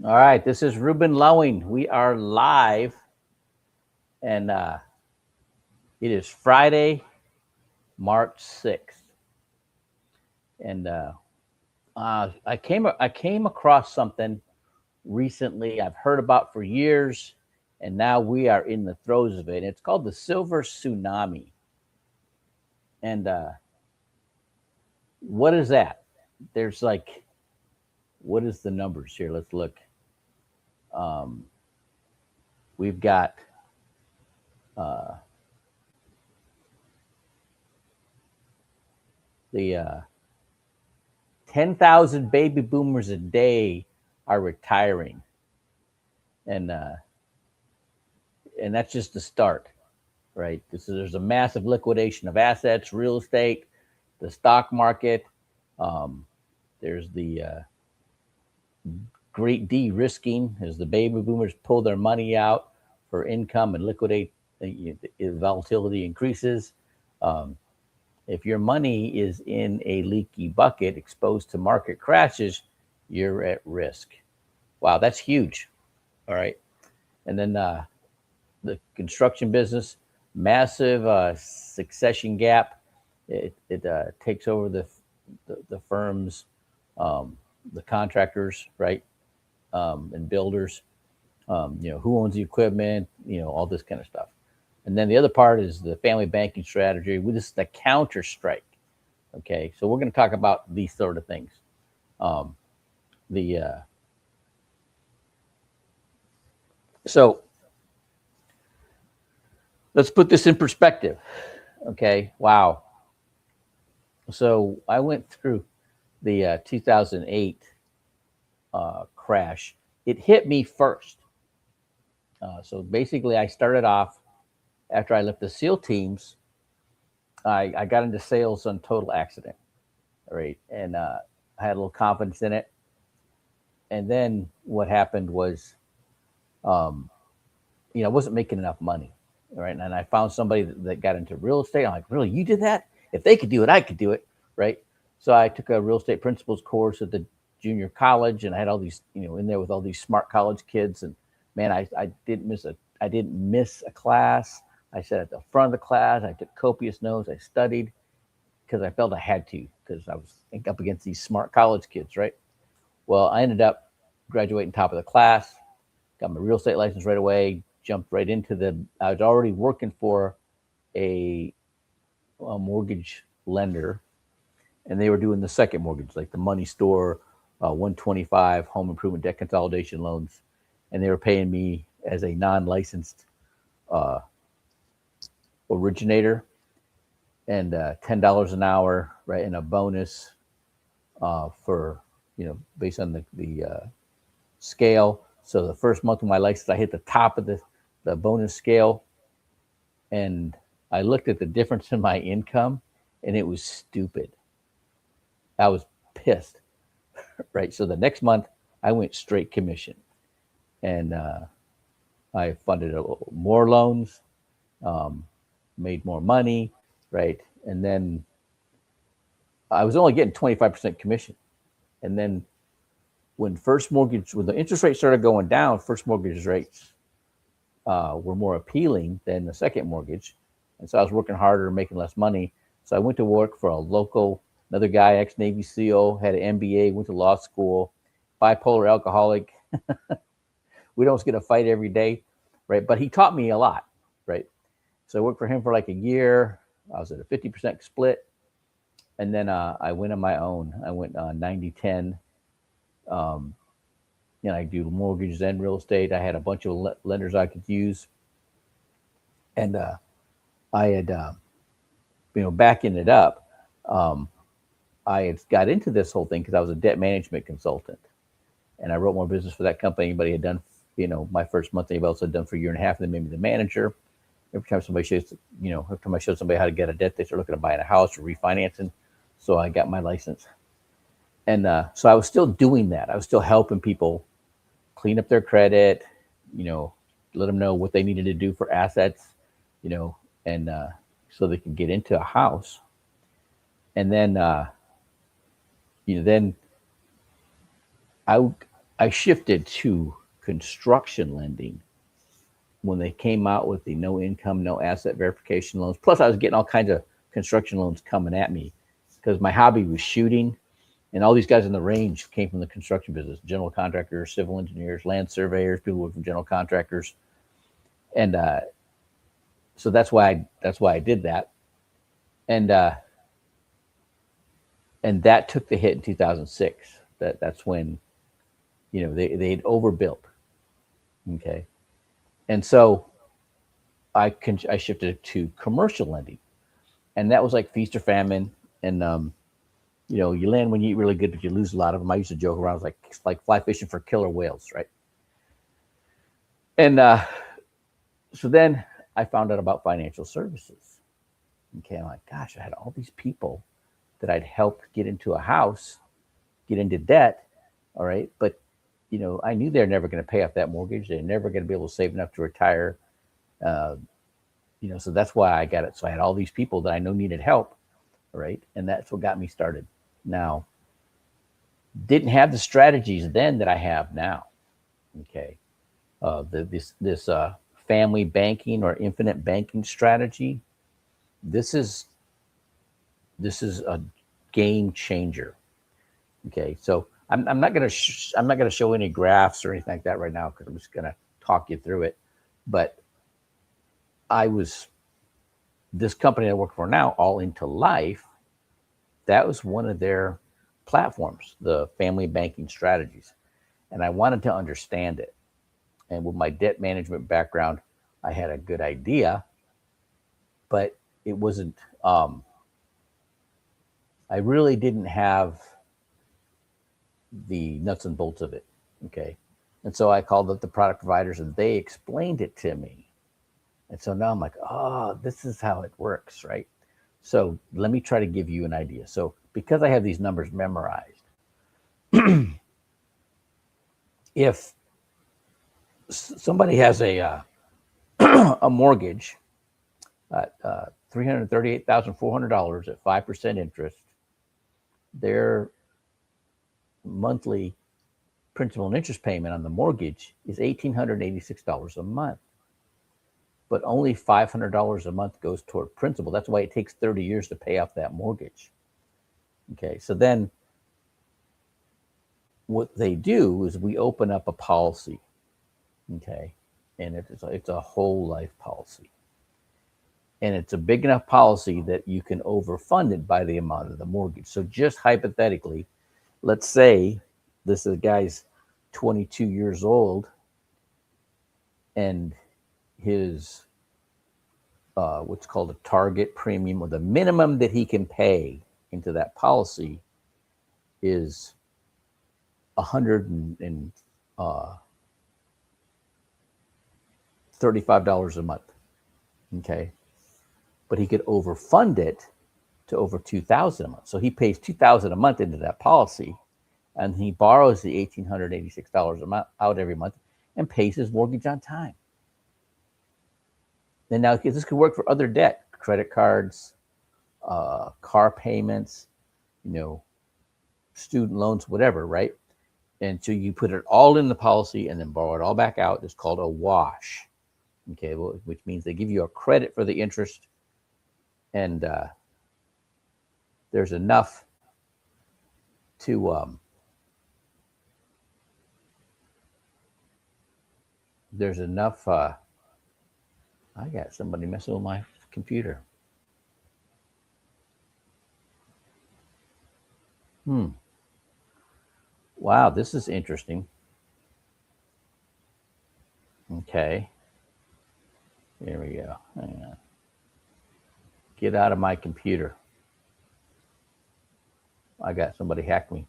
All right, this is Ruben Lowing. We are live, and it is Friday, March 6th. And I came across something recently I've heard about for years, and now we are in the throes of it. It's called the Silver Tsunami. And what is that? There's like, what is the numbers here? Let's look. Um, we've got uh, the 10,000 baby boomers a day are retiring, and and that's just the start, right? There's a massive liquidation of assets, real estate, the stock market. Um, there's the great de-risking as the baby boomers pull their money out for income and liquidate. The volatility increases. Um, if your money is in a leaky bucket, exposed to market crashes, you're at risk. Wow, that's huge. All right, and then the construction business, massive succession gap. It takes over the firms, um, the contractors, right, and builders. Who owns the equipment, all this kind of stuff. And then the other part is the family banking strategy. This is the counter strike. Okay, so we're going to talk about these sort of things. Um, the so let's put this in perspective. Okay, wow. So I went through the 2008 crash. It hit me first. So basically, I started off after I left the SEAL teams. I got into sales on total accident, right? And I had a little confidence in it. And then what happened was, um, I wasn't making enough money, right? And I found somebody that got into real estate. I'm like, really, you did that? If they could do it, I could do it, right? So I took a real estate principles course at the junior college, and I had all these, in there with all these smart college kids. And man, I didn't miss a class. I sat at the front of the class. I took copious notes. I studied because I felt I had to because I was up against these smart college kids, right? Well, I ended up graduating top of the class, got my real estate license right away, jumped right into I was already working for a, a mortgage lender, and they were doing the second mortgage, like the money store, 125 home improvement debt consolidation loans, and they were paying me as a non-licensed uh, originator, and $10 an hour, right, and a bonus for based on the scale. So the first month of my license, I hit the top of the bonus scale, and I looked at the difference in my income, and it was stupid. I was pissed, right? So the next month, I went straight commission, and I funded more loans, um, made more money, right? And then I was only getting 25% commission. And then when the interest rates started going down, first mortgage rates were more appealing than the second mortgage. And so I was working harder, making less money. So I went to work for another guy, ex Navy SEAL, had an MBA, went to law school, bipolar alcoholic. We don't get a fight every day, right? But he taught me a lot, right? So I worked for him for like a year. I was at a 50% split. And then I went on my own. I went 90-10. Um, I do mortgages and real estate. I had a bunch of lenders I could use. And I had, backing it up, um, I had got into this whole thing because I was a debt management consultant, and I wrote more business for that company. Anybody had done, my first month, anybody else had done for a year and a half, and then made me the manager. Every time I showed somebody how to get a debt, they start looking at buying a house or refinancing. So I got my license, and so I was still doing that. I was still helping people clean up their credit, you know, let them know what they needed to do for assets, you know, and so they could get into a house. And then, then I I shifted to construction lending when they came out with the no income, no asset verification loans. Plus, I was getting all kinds of construction loans coming at me because my hobby was shooting, and all these guys in the range came from the construction business: general contractors, civil engineers, land surveyors, people who were from general contractors, and so that's why I did that, and and that took the hit in 2006. That's when they'd overbuilt. Okay, and so I shifted to commercial lending, and that was like feast or famine. And you land when you eat really good, but you lose a lot of them. I used to joke around, like fly fishing for killer whales, right? And so then I found out about financial services. Okay, I'm like, gosh, I had all these people that I'd helped get into a house, get into debt, all right, but I knew they're never going to pay off that mortgage. They're never going to be able to save enough to retire. Uh, so that's why I got it. So I had all these people that I know needed help, right? And that's what got me started. Now, didn't have the strategies then that I have now. Okay, this family banking or infinite banking strategy. This is this is a game changer. Okay, so I'm not gonna I'm not gonna show any graphs or anything like that right now because I'm just gonna talk you through it. But I was this company I work for now, All Into Life. That was one of their platforms, the family banking strategies, and I wanted to understand it. And with my debt management background, I had a good idea, but it wasn't. I really didn't have the nuts and bolts of it. Okay, and so I called up the product providers, and they explained it to me. And so now I'm like, oh, this is how it works, right? So let me try to give you an idea. So because I have these numbers memorized, if somebody has a mortgage at $338,400 at 5% interest, their monthly principal and interest payment on the mortgage is $1,886 a month. But only $500 a month goes toward principal. That's why it takes 30 years to pay off that mortgage. Okay, so then what they do is we open up a policy. Okay, and it's a whole life policy. And it's a big enough policy that you can overfund it by the amount of the mortgage. So just hypothetically, let's say this is a guy's 22 years old and his what's called a target premium, or the minimum that he can pay into that policy, is $135 a month. Okay, but he could overfund it to over $2,000 a month. So he pays $2,000 a month into that policy, and he borrows the $1,886 a month out every month and pays his mortgage on time. And now this could work for other debt, credit cards, car payments, student loans, whatever, right? And so you put it all in the policy and then borrow it all back out. It's called a wash. Okay, well, which means they give you a credit for the interest, and there's enough to there's enough. I got somebody messing with my computer. Wow, this is interesting. Okay, here we go. Hang on. Get out of my computer. I got somebody hacked me.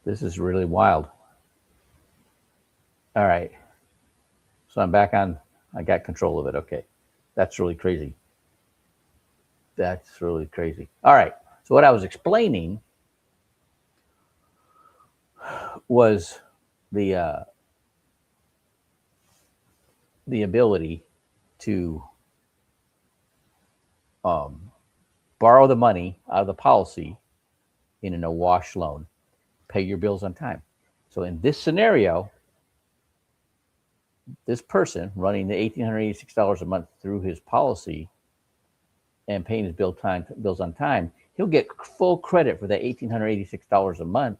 This is really wild. All right. So I'm back on. I got control of it. Okay. That's really crazy. That's really crazy. All right. So what I was explaining was the uh, the ability to um, borrow the money out of the policy in an awash loan, pay your bills on time. So in this scenario, this person running the $1,886 a month through his policy and paying his bills on time, he'll get full credit for that $1,886 a month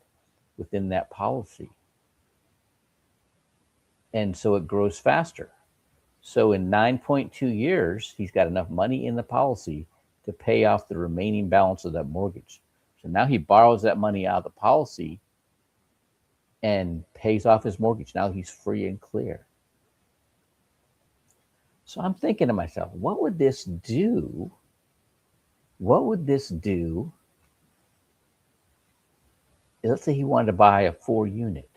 within that policy. And so it grows faster. So in 9.2 years, he's got enough money in the policy to pay off the remaining balance of that mortgage. So now he borrows that money out of the policy and pays off his mortgage. Now he's free and clear. So I'm thinking to myself, what would this do? What would this do? Let's say he wanted to buy a 4-unit.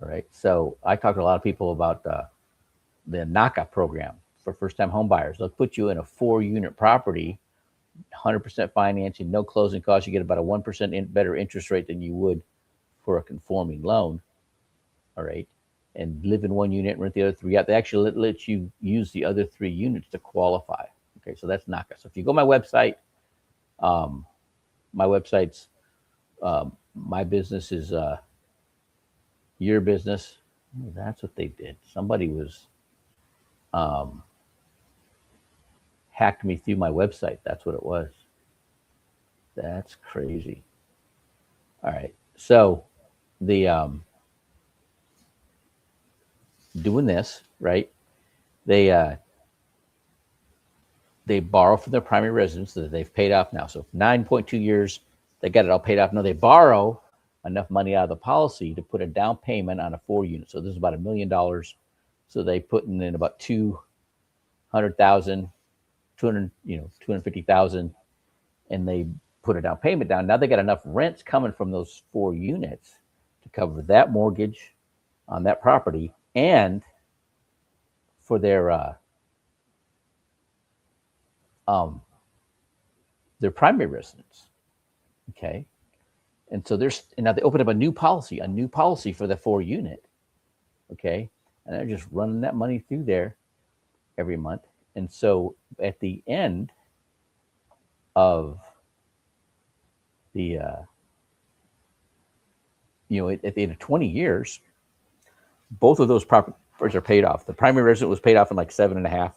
All right. So I talked to a lot of people about the NACA program for first-time home buyers. They'll put you in a 4-unit property, 100% financing, no closing costs. You get about a 1% better interest rate than you would for a conforming loan. All right. And live in 1 unit and rent the other 3 out. They actually let you use the other 3 units to qualify. Okay. So that's NACA. So if you go to my website, my website's, my business is your business. Oh, that's what they did. Somebody was hacked me through my website. That's what it was. That's crazy. All right. So the doing this, right? They borrow from their primary residence that they've paid off now. So 9.2 years, they got it all paid off. Now they borrow enough money out of the policy to put a down payment on a 4-unit. So this is about $1 million. So they put in about 200,000, 250,000, and they put a down payment down. Now they got enough rents coming from those 4 units to cover that mortgage on that property and for their primary residence. Okay. And so now they open up a new policy for the 4-unit. Okay. And they're just running that money through there every month. And so at the end of the, at the end of 20 years, both of those properties are paid off. The primary residence was paid off in like 7.5,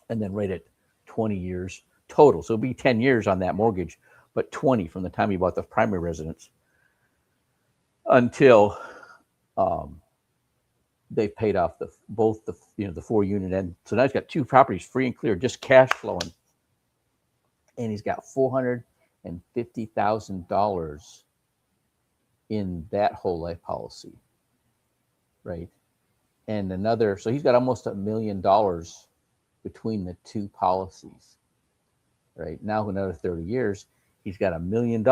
and then right at 20 years total. So it'll be 10 years on that mortgage, but 20 from the time you bought the primary residence until they've paid off both the 4-unit. And so now he's got 2 properties free and clear, just cash flowing. And he's got $450,000 in that whole life policy. Right. And so he's got almost $1 million between the 2 policies. Right. Now, another 30 years, he's got $1 million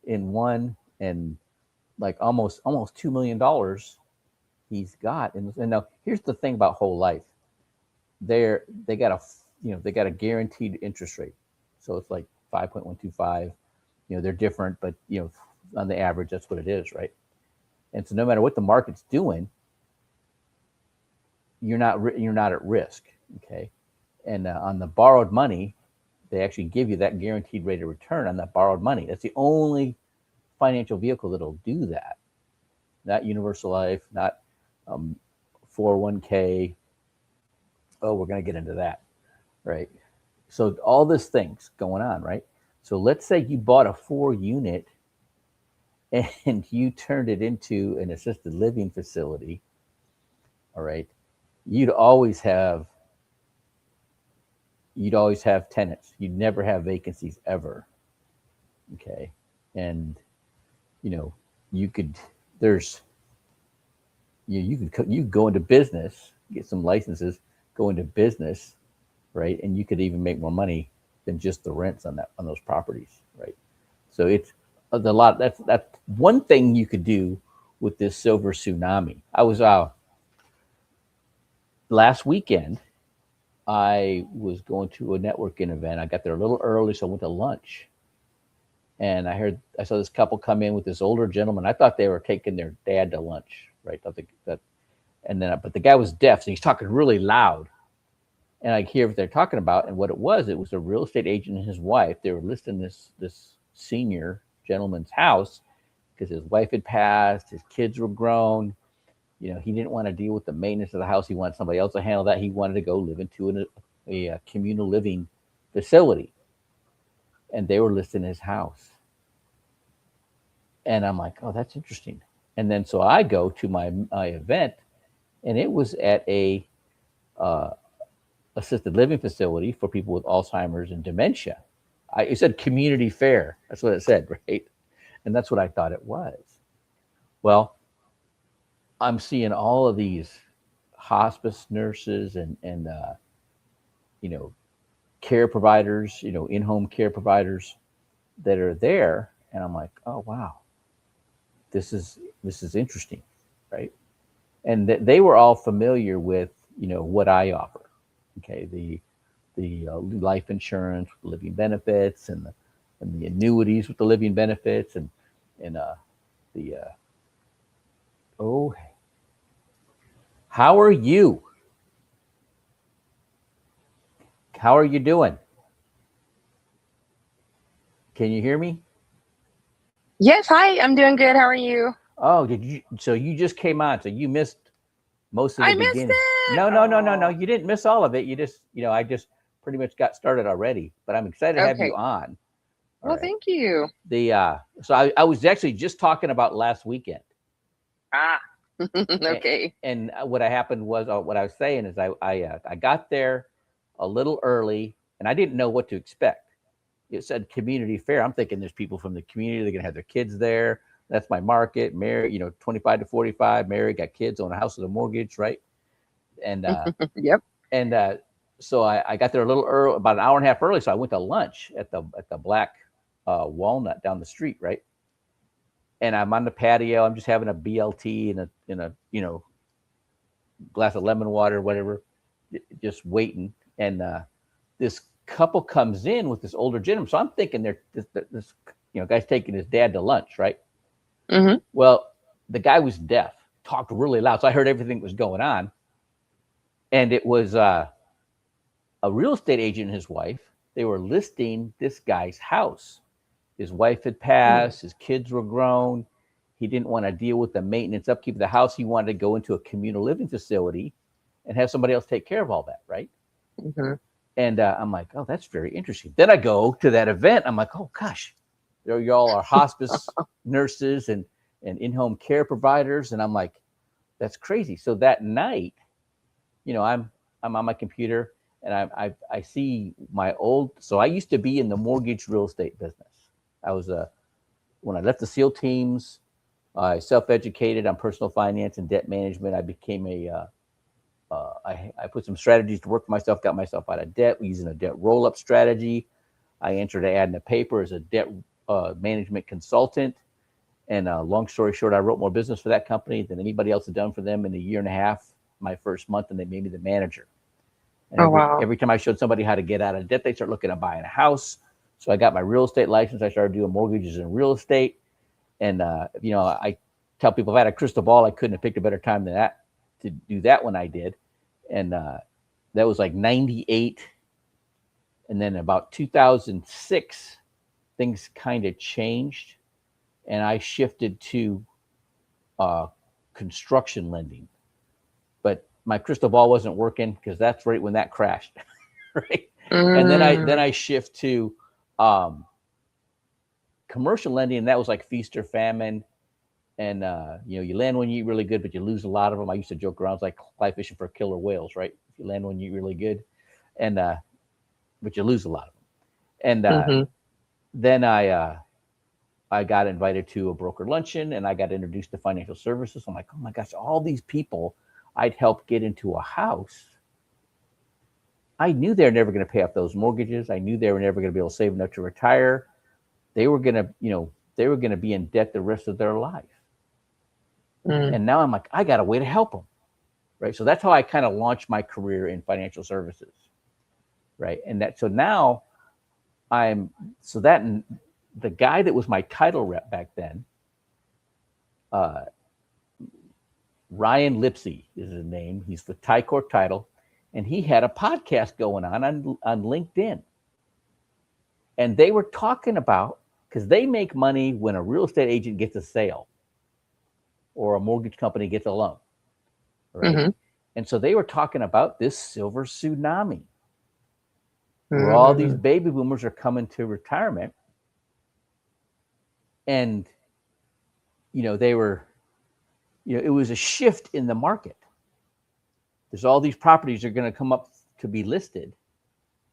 in one, and like almost $2 million he's got. And now here's the thing about whole life. They got a guaranteed interest rate. So it's like 5.125. They're different, but on the average, that's what it is, right? And so no matter what the market's doing, you're not at risk, okay? And on the borrowed money, they actually give you that guaranteed rate of return on that borrowed money. That's the only financial vehicle that'll do that. Not Universal Life, not 401k. Oh, we're going to get into that, right? So all these things going on, right? So let's say you bought a 4-unit and you turned it into an assisted living facility. All right. You'd always have tenants. You'd never have vacancies ever. Okay. And you could go into business, get some licenses, go into business, right? And you could even make more money than just the rents on those properties, right? So it's a lot. That's one thing you could do with this silver tsunami. I was last weekend. I was going to a networking event. I got there a little early, so I went to lunch. And I saw this couple come in with this older gentleman. I thought they were taking their dad to lunch, right? But the guy was deaf, so he's talking really loud. and I hear what they're talking about. And what it was a real estate agent and his wife. They were listing this senior gentleman's house because his wife had passed, his kids were grown. He didn't want to deal with the maintenance of the house. He wanted somebody else to handle that. He wanted to go live into a communal living facility, and they were listing his house. And I'm like, oh, that's interesting. And then so I go to my event, and it was at a uh, assisted living facility for people with Alzheimer's and dementia. It said community fair. That's what it said, right? And that's what I thought it was. Well, I'm seeing all of these hospice nurses and you know care providers, in-home care providers that are there, and I'm like, oh wow, this is interesting, right? And they were all familiar with what I offer. Okay, the life insurance, living benefits, and the annuities with the living benefits, and the oh, how are you? How are you doing? Can you hear me? Yes, hi, I'm doing good. How are you? Oh, did you? So you just came on, so you missed most of the I missed beginning. it. No, no, no, no, no. Oh, You didn't miss all of it. You just, I just pretty much got started already. But I'm excited to have you okay. on. All Well, right. thank you. So I was actually just talking about last weekend, Ah, and, okay. and what happened was what I was saying is I got there a little early, and I didn't know what to expect. It said community fair. I'm thinking there's people from the community. They're gonna have their kids there. That's my market. Married, 25 to 45, married, got kids, own a house with a mortgage, right? And Yep. and so I got there a little early, about an hour and a half early. So I went to lunch at the Black Walnut down the street, right? And I'm on the patio. I'm just having a BLT and a glass of lemon water, whatever, just waiting. And this couple comes in with this older gentleman. So I'm thinking this guy's taking his dad to lunch, right? Hmm. Well, the guy was deaf, talked really loud, so I heard everything that was going on. And it was a real estate agent and his wife. They were listing this guy's house. His wife had passed, his kids were grown. He didn't want to deal with the maintenance, upkeep of the house. He wanted to go into a communal living facility and have somebody else take care of all that, right? Hmm. And I'm like, oh, that's very interesting. Then I go to that event. I'm like, oh gosh, y'all are hospice nurses and in-home care providers, and I'm like, that's crazy. So that night, I'm on my computer, and I see my old. So I used to be in the mortgage real estate business. I was when I left the SEAL teams, I self-educated on personal finance and debt management. I became I put some strategies to work for myself, got myself out of debt using a debt roll-up strategy. I entered an ad in the paper as a debt management consultant. And long story short, I wrote more business for that company than anybody else had done for them in a year and a half. My first month, and they made me the manager. And Oh, every wow. every time I showed somebody how to get out of debt, they start looking at buying a house. So I got my real estate license. I started doing mortgages and real estate. And I tell people if I had a crystal ball, I couldn't have picked a better time than that to do that when I did. And that was like '98, and then about 2006, things kind of changed, and I shifted to uh, construction lending. But my crystal ball wasn't working because that's right when that crashed, right? And then I Mm. shift to um, commercial lending, and that was like feast or famine. And you land when you eat really good, but you lose a lot of them. I used to joke around, it's like fly fishing for killer whales, right? If you land when you eat really good, and but you lose a lot of them. And Hmm. then I got invited to a broker luncheon, and I got introduced to financial services. I'm like, oh my gosh, all these people I'd help get into a house. I knew they were never going to pay off those mortgages. I knew they were never going to be able to save enough to retire. They were going to, they were going to be in debt the rest of their life. Mm. And now I'm like, I got a way to help them, right? So that's how I kind of launched my career in financial services, right? And that so now I'm so that the guy that was my title rep back then, uh, Ryan Lipsey is his name. He's the Ty Court title, and he had a podcast going on LinkedIn. And they were talking about, because they make money when a real estate agent gets a sale or a mortgage company gets a loan, right? Mm-hmm. And so they were talking about this silver tsunami, where Mm-hmm. all these baby boomers are coming to retirement. And, they were, it was a shift in the market. There's all these properties are going to come up to be listed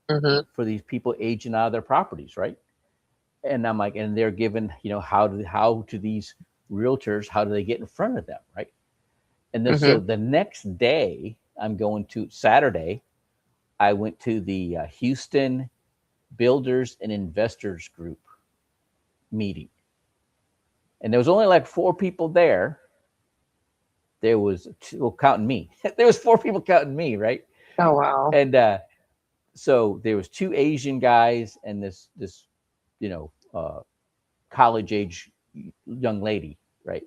Mm-hmm. for these people aging out of their properties, right? And I'm like, and they're given, how do these realtors, how do they get in front of them, right? And then so the next day, Saturday, I went to the Houston Builders and Investors Group meeting. And there was only like 4 people there. There was 2, counting me. There was 4 people counting me, right? Oh, wow. And so there was 2 Asian guys and this college age young lady, right?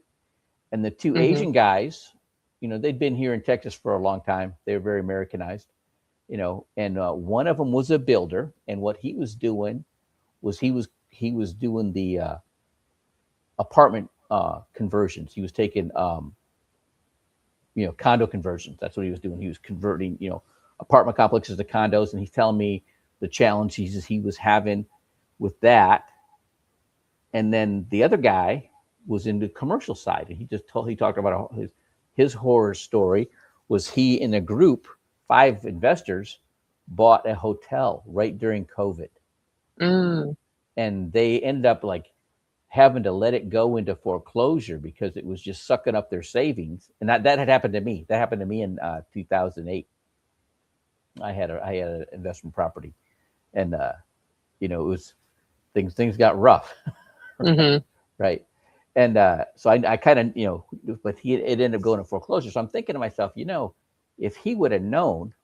And the 2 Asian guys, they'd been here in Texas for a long time. They were very Americanized, and one of them was a builder. And what he was doing was he was doing the apartment conversions. He was taking, condo conversions. That's what he was doing. He was converting, apartment complexes to condos. And he's telling me the challenges he was having with that. And then the other guy was in the commercial side, and he talked about his horror story. Was he in a group, 5 investors bought a hotel right during COVID, and they ended up like having to let it go into foreclosure because it was just sucking up their savings. And that had happened to me. That happened to me in 2008. I had an investment property, and it was things got rough. Right. And so I kind of, but it ended up going to foreclosure. So I'm thinking to myself, if he would have known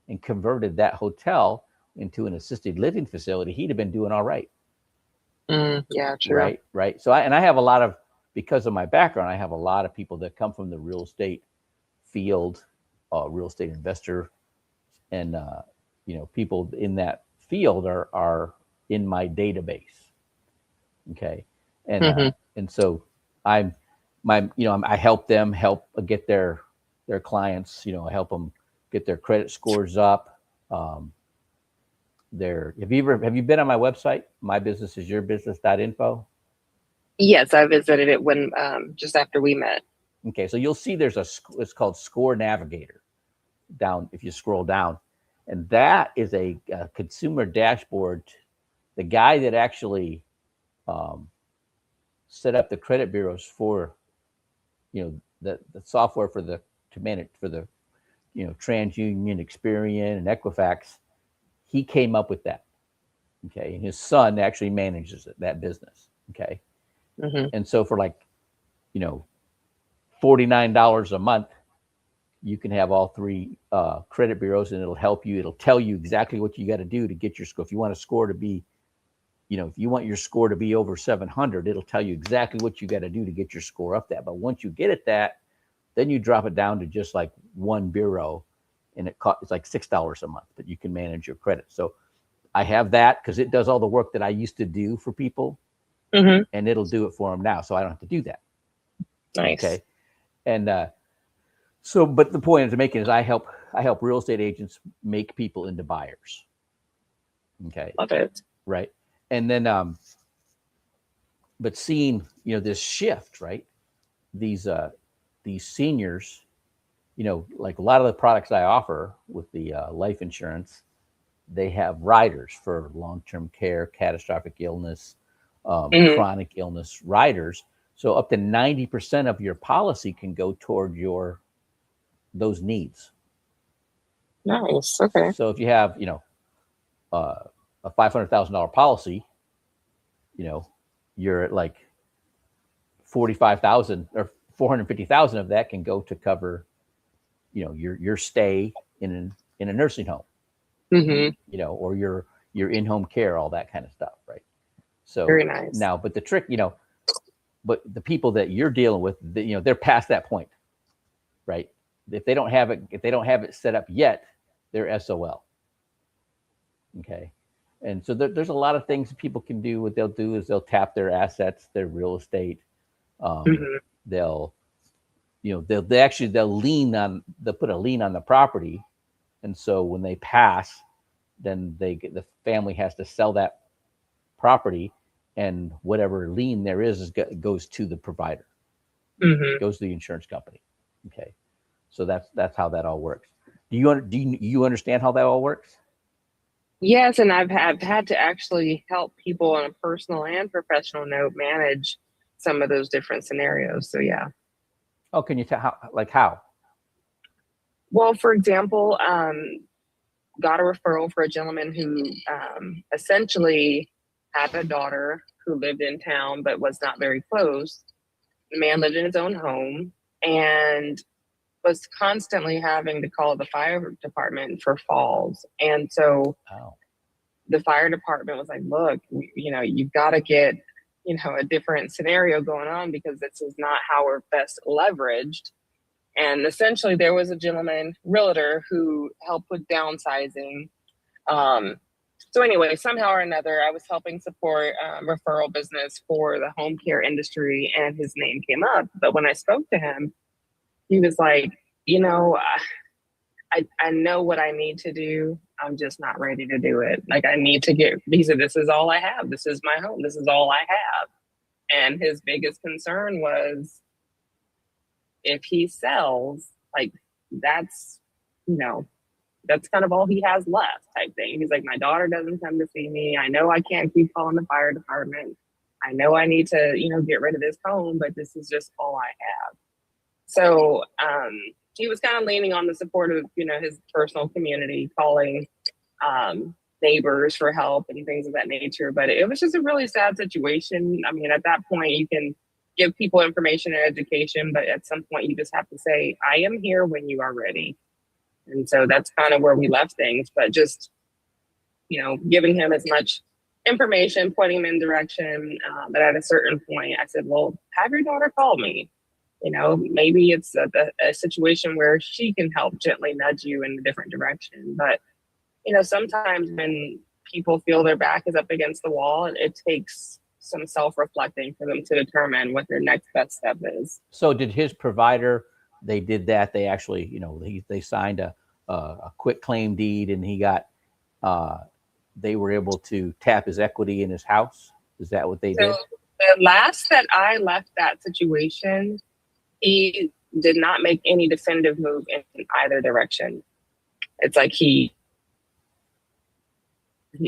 and converted that hotel into an assisted living facility, he'd have been doing all right. Yeah, true. Right. So I have a lot of, because of my background, I have a lot of people that come from the real estate field, real estate investor, and people in that field are in my database. Okay. And so I help them get their clients, I help them get their credit scores up. Have you been on my website, mybusinessisyourbusiness.info? Yes, I visited it when just after we met. Okay. So you'll see there's it's called Score Navigator down, if you scroll down, and that is a consumer dashboard. The guy that actually, set up the credit bureaus for, the software to manage for the, TransUnion, Experian, and Equifax. He came up with that. Okay. And his son actually manages that business. Okay. And so for like, $49 a month, you can have all 3 credit bureaus, and it'll help you. It'll tell you exactly what you got to do to get your score. If you want a score to be, if you want your score to be over 700, it'll tell you exactly what you got to do to get your score up that. But once you get at that, then you drop it down to just like 1 bureau, and it's like $6 a month, but you can manage your credit. So I have that because it does all the work that I used to do for people, and it'll do it for them now. So I don't have to do that. Nice. Okay. And but the point I'm making is I help real estate agents make people into buyers. Okay. Love it. Right. And then, but seeing, this shift, right? These seniors, like a lot of the products I offer with the life insurance, they have riders for long-term care, catastrophic illness, chronic illness riders. So up to 90% of your policy can go toward those needs. Nice. Okay. So if you have, a $500,000 policy, you're at like 45,000 or 450,000 of that can go to cover, your stay in a nursing home, or your in-home care, all that kind of stuff, right? So very nice. Now, but the trick, but the people that you're dealing with, they're past that point, right? If they don't have it set up yet, they're SOL. Okay. And so there's a lot of things that people can do. What they'll do is they'll tap their assets, their real estate. Mhm. They'll, they'll put a lien on the property. And so when they pass, then the family has to sell that property, and whatever lien there is goes to the provider, Mhm. goes to the insurance company. Okay. So that's how that all works. Do you understand how that all works? Yes, and I've had to actually help people on a personal and professional note manage some of those different scenarios. So yeah. Oh, can you tell how? Well, for example, got a referral for a gentleman who essentially had a daughter who lived in town but was not very close. The man lived in his own home and was constantly having to call the fire department for falls. And so Oh. the fire department was like, look, you've got to get, a different scenario going on because this is not how we're best leveraged. And essentially there was a gentleman, realtor, who helped with downsizing. So anyway, somehow or another, I was helping support referral business for the home care industry, and his name came up. But when I spoke to him, he was like, I know what I need to do. I'm just not ready to do it. Like I need to he said, this is all I have. This is my home. This is all I have. And his biggest concern was if he sells, like that's, that's kind of all he has left type thing. He's like, my daughter doesn't come to see me. I know I can't keep calling the fire department. I know I need to, get rid of this home, but this is just all I have. So he was kind of leaning on the support of, his personal community, calling neighbors for help and things of that nature. But it was just a really sad situation. I mean, at that point, you can give people information and education, but at some point you just have to say, I am here when you are ready. And so that's kind of where we left things, but just, giving him as much information, pointing him in direction. But at a certain point, I said, well, have your daughter call me. Maybe it's a situation where she can help gently nudge you in a different direction. But, sometimes when people feel their back is up against the wall, it takes some self-reflecting for them to determine what their next best step is. So did his provider, they did that. They actually, they signed a quit claim deed, and he got, they were able to tap his equity in his house. Is that what they did? The last that I left that situation, he did not make any definitive move in either direction. It's like he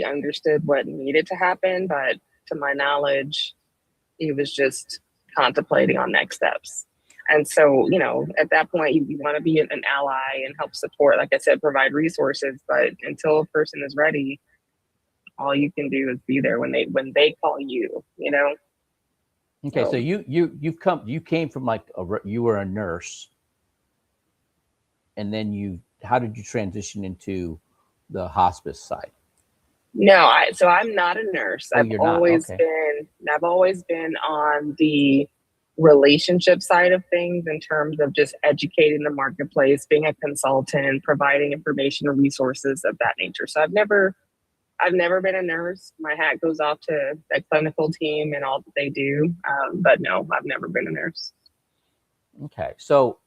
understood what needed to happen, but to my knowledge, he was just contemplating on next steps. And so, at that point, you want to be an ally and help support, like I said, provide resources. But until a person is ready, all you can do is be there when they call you, Okay, so you came from you were a nurse, and then how did you transition into the hospice side? No, so I'm not a nurse. Oh, I've always been on the relationship side of things in terms of just educating the marketplace, being a consultant, providing information and resources of that nature. So I've never been a nurse. My hat goes off to the clinical team and all that they do. But no, I've never been a nurse. Okay. So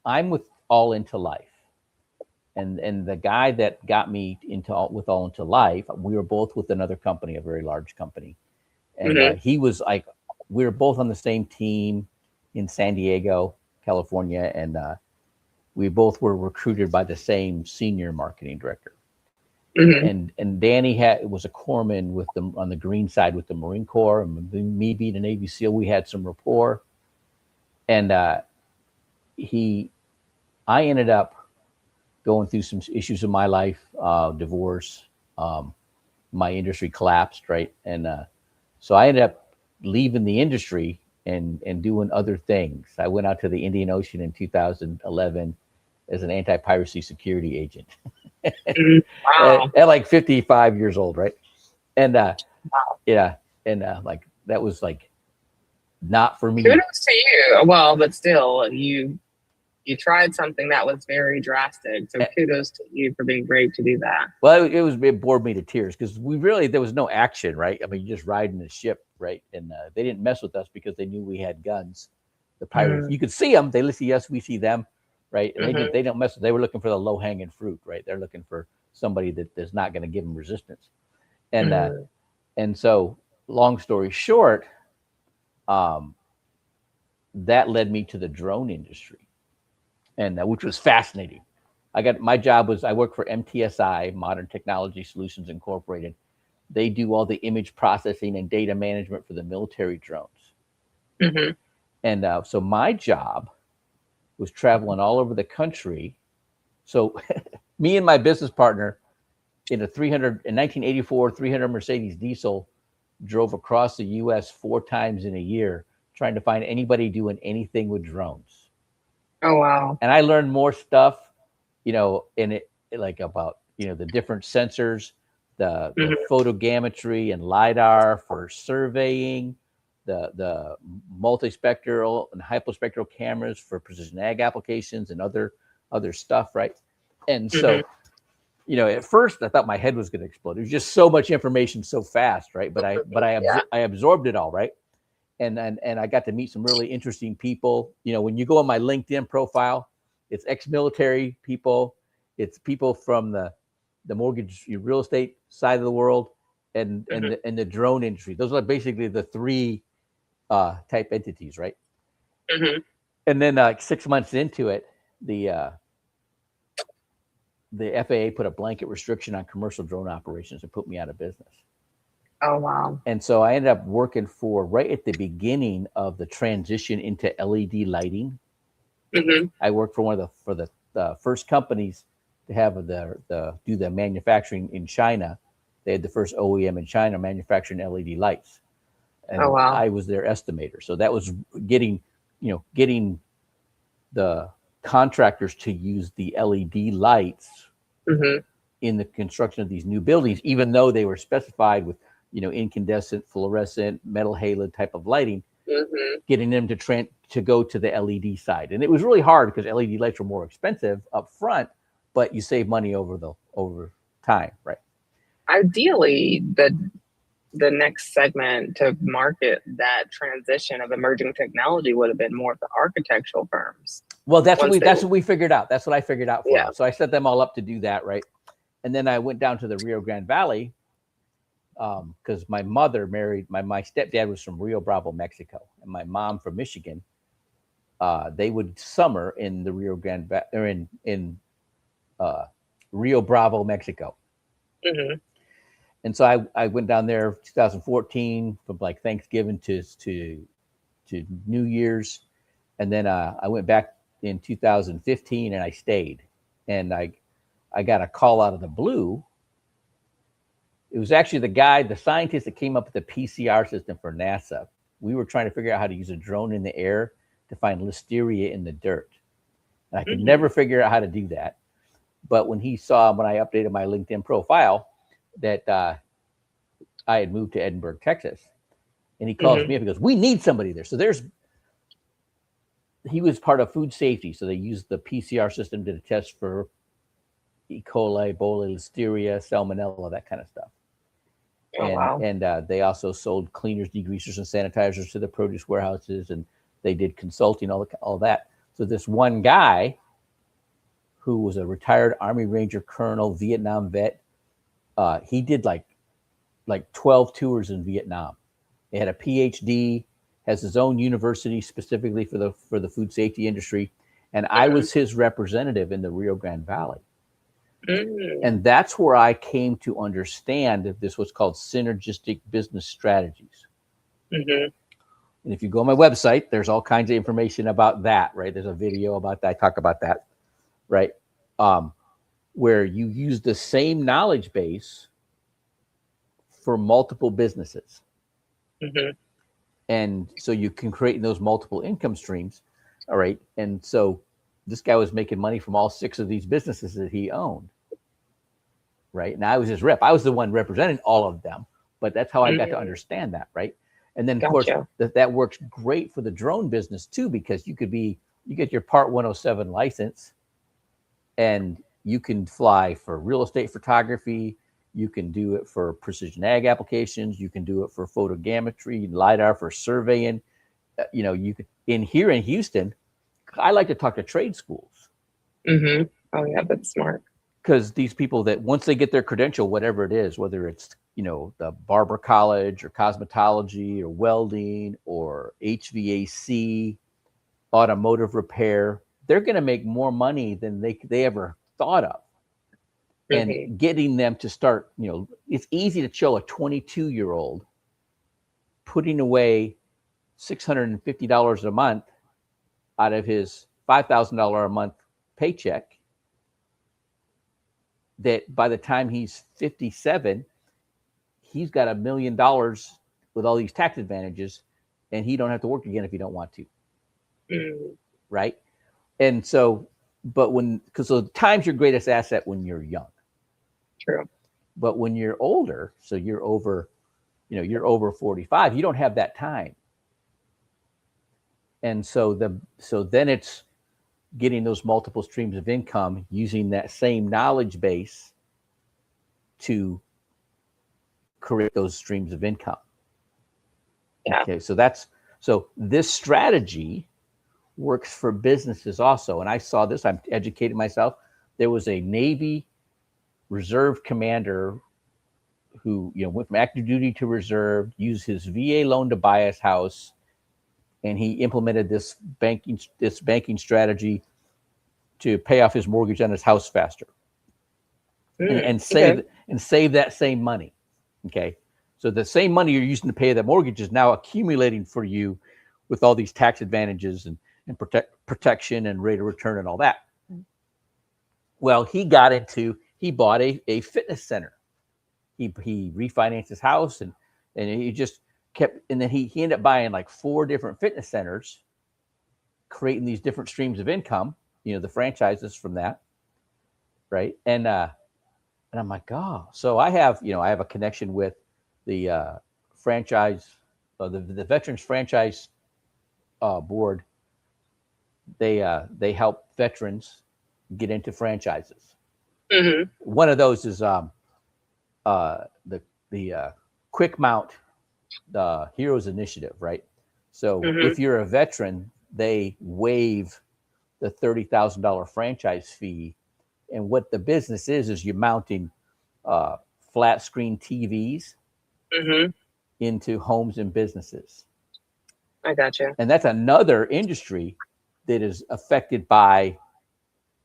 I'm with All Into Life. And the guy that got me with All Into Life, we were both with another company, a very large company. And he was like, we were both on the same team in San Diego, California. And we both were recruited by the same senior marketing director. And Danny was a corpsman with them on the green side with the Marine Corps, and me being a Navy SEAL, we had some rapport. And I ended up going through some issues in my life, divorce, my industry collapsed, right? And so I ended up leaving the industry and doing other things. I went out to the Indian Ocean in 2011 as an anti-piracy security agent. Wow. At like 55 years old, right? And wow. Yeah, and like that was like not for me. Kudos to you. Well, but still, you you tried something that was very drastic. So kudos to you for being brave to do that. Well, it bored me to tears because there was no action, right? I mean, you're just riding the ship, right? And they didn't mess with us because they knew we had guns. The pirates, you could see them, they see us, we see them, right? And they don't mess with. They were looking for the low hanging fruit, right? They're looking for somebody that is not going to give them resistance. And so, long story short, that led me to the drone industry, and which was fascinating. My job was, I work for MTSI, Modern Technology Solutions Incorporated. They do all the image processing and data management for the military drones. And so my job was traveling all over the country. So me and my business partner in 1984 300 Mercedes diesel drove across the US 4 times in a year trying to find anybody doing anything with drones. Oh, wow. And I learned more stuff, in it, like about, the different sensors, the photogrammetry and LiDAR for surveying, the multispectral and hyperspectral cameras for precision ag applications and other stuff, right? And so, at first I thought my head was going to explode. It was just so much information so fast, right? But I absorbed it all, right? And I got to meet some really interesting people. When you go on my LinkedIn profile, it's ex-military people, it's people from the mortgage real estate side of the world, and the drone industry. Those are basically the 3 type entities, right? And then 6 months into it, the FAA put a blanket restriction on commercial drone operations and put me out of business. Oh, wow. And so I ended up working right at the beginning of the transition into LED lighting. I worked for one of the first companies to have do the manufacturing in China. They had the first OEM in China manufacturing LED lights. And I was their estimator. So that was getting the contractors to use the LED lights in the construction of these new buildings, even though they were specified with, incandescent, fluorescent, metal halide type of lighting, getting them to go to the LED side. And it was really hard because LED lights were more expensive up front, but you save money over time, right? Ideally, the next segment to market that transition of emerging technology would have been more of the architectural firms. Well, that's what we figured out. That's what I figured out for them. Yeah. So I set them all up to do that, right? And then I went down to the Rio Grande Valley because my mother married my stepdad was from Rio Bravo, Mexico, and my mom from Michigan. They would summer in the Rio Grande or in Rio Bravo, Mexico. And so I went down there 2014 from like Thanksgiving to New Year's, and then I went back in 2015 and I stayed, and I got a call out of the blue. It was actually the scientist that came up with the PCR system for NASA. We were trying to figure out how to use a drone in the air to find listeria in the dirt. And I could never figure out how to do that. But when I updated my LinkedIn profile that I had moved to Edinburgh, Texas, and he calls me up, he goes, "We need somebody there." So he was part of food safety. So they used the PCR system to test for E. coli, Ebola, Listeria, Salmonella, that kind of stuff. And they also sold cleaners, degreasers, and sanitizers to the produce warehouses, and they did consulting, all that. So this one guy who was a retired Army Ranger Colonel, Vietnam vet, he did like 12 tours in Vietnam. He had a PhD, has his own university specifically for the food safety industry, and I was his representative in the Rio Grande Valley. And that's where I came to understand that this was called synergistic business strategies. And if you go on my website, there's all kinds of information about that, right? There's a video about that. I talk about that, right? Where you use the same knowledge base for multiple businesses. And so you can create those multiple income streams. All right. And so this guy was making money from all 6 of these businesses that he owned. Right. And I was his rep. I was the one representing all of them, but that's how I got to understand that. Right. And then, of course, that works great for the drone business, too, because you could be you get your Part 107 license, and you can fly for real estate photography. You can do it for precision ag applications. You can do it for photogrammetry, LiDAR for surveying. You can in here in Houston. I like to talk to trade schools. Mm-hmm. Oh yeah, that's smart. Because these people that once they get their credential, whatever it is, whether it's the barber college or cosmetology or welding or HVAC, automotive repair, they're going to make more money than they ever thought of. Mm-hmm. And getting them to start, it's easy to show a 22-year-old putting away $650 a month out of his $5,000 a month paycheck, that by the time he's 57, he's got $1 million with all these tax advantages, and he don't have to work again if he don't want to. Mm. Right. And so, because the time's your greatest asset when you're young. True. But when you're older, so you're over 45, you don't have that time. And so then it's getting those multiple streams of income using that same knowledge base to create those streams of income. Yeah. Okay, so this strategy works for businesses also. And I saw this, I'm educating myself. There was a Navy reserve commander who went from active duty to reserve, used his VA loan to buy his house, and he implemented this banking strategy to pay off his mortgage on his house faster, and save that same money. Okay, so the same money you're using to pay that mortgage is now accumulating for you with all these tax advantages and protection and rate of return and all that. Well, he bought a fitness center. He refinanced his house and he just kept, and then he ended up buying like 4 different fitness centers, creating these different streams of income, the franchises from that. Right. And I'm like, oh, so I have a connection with the franchise, the Veterans Franchise Board. They help veterans get into franchises. Mm-hmm. One of those is the Quick Mount, the Heroes Initiative, right? So if you're a veteran, they waive the $30,000 franchise fee, and what the business is you're mounting flat screen TVs into homes and businesses. I gotcha. And that's another industry that is affected by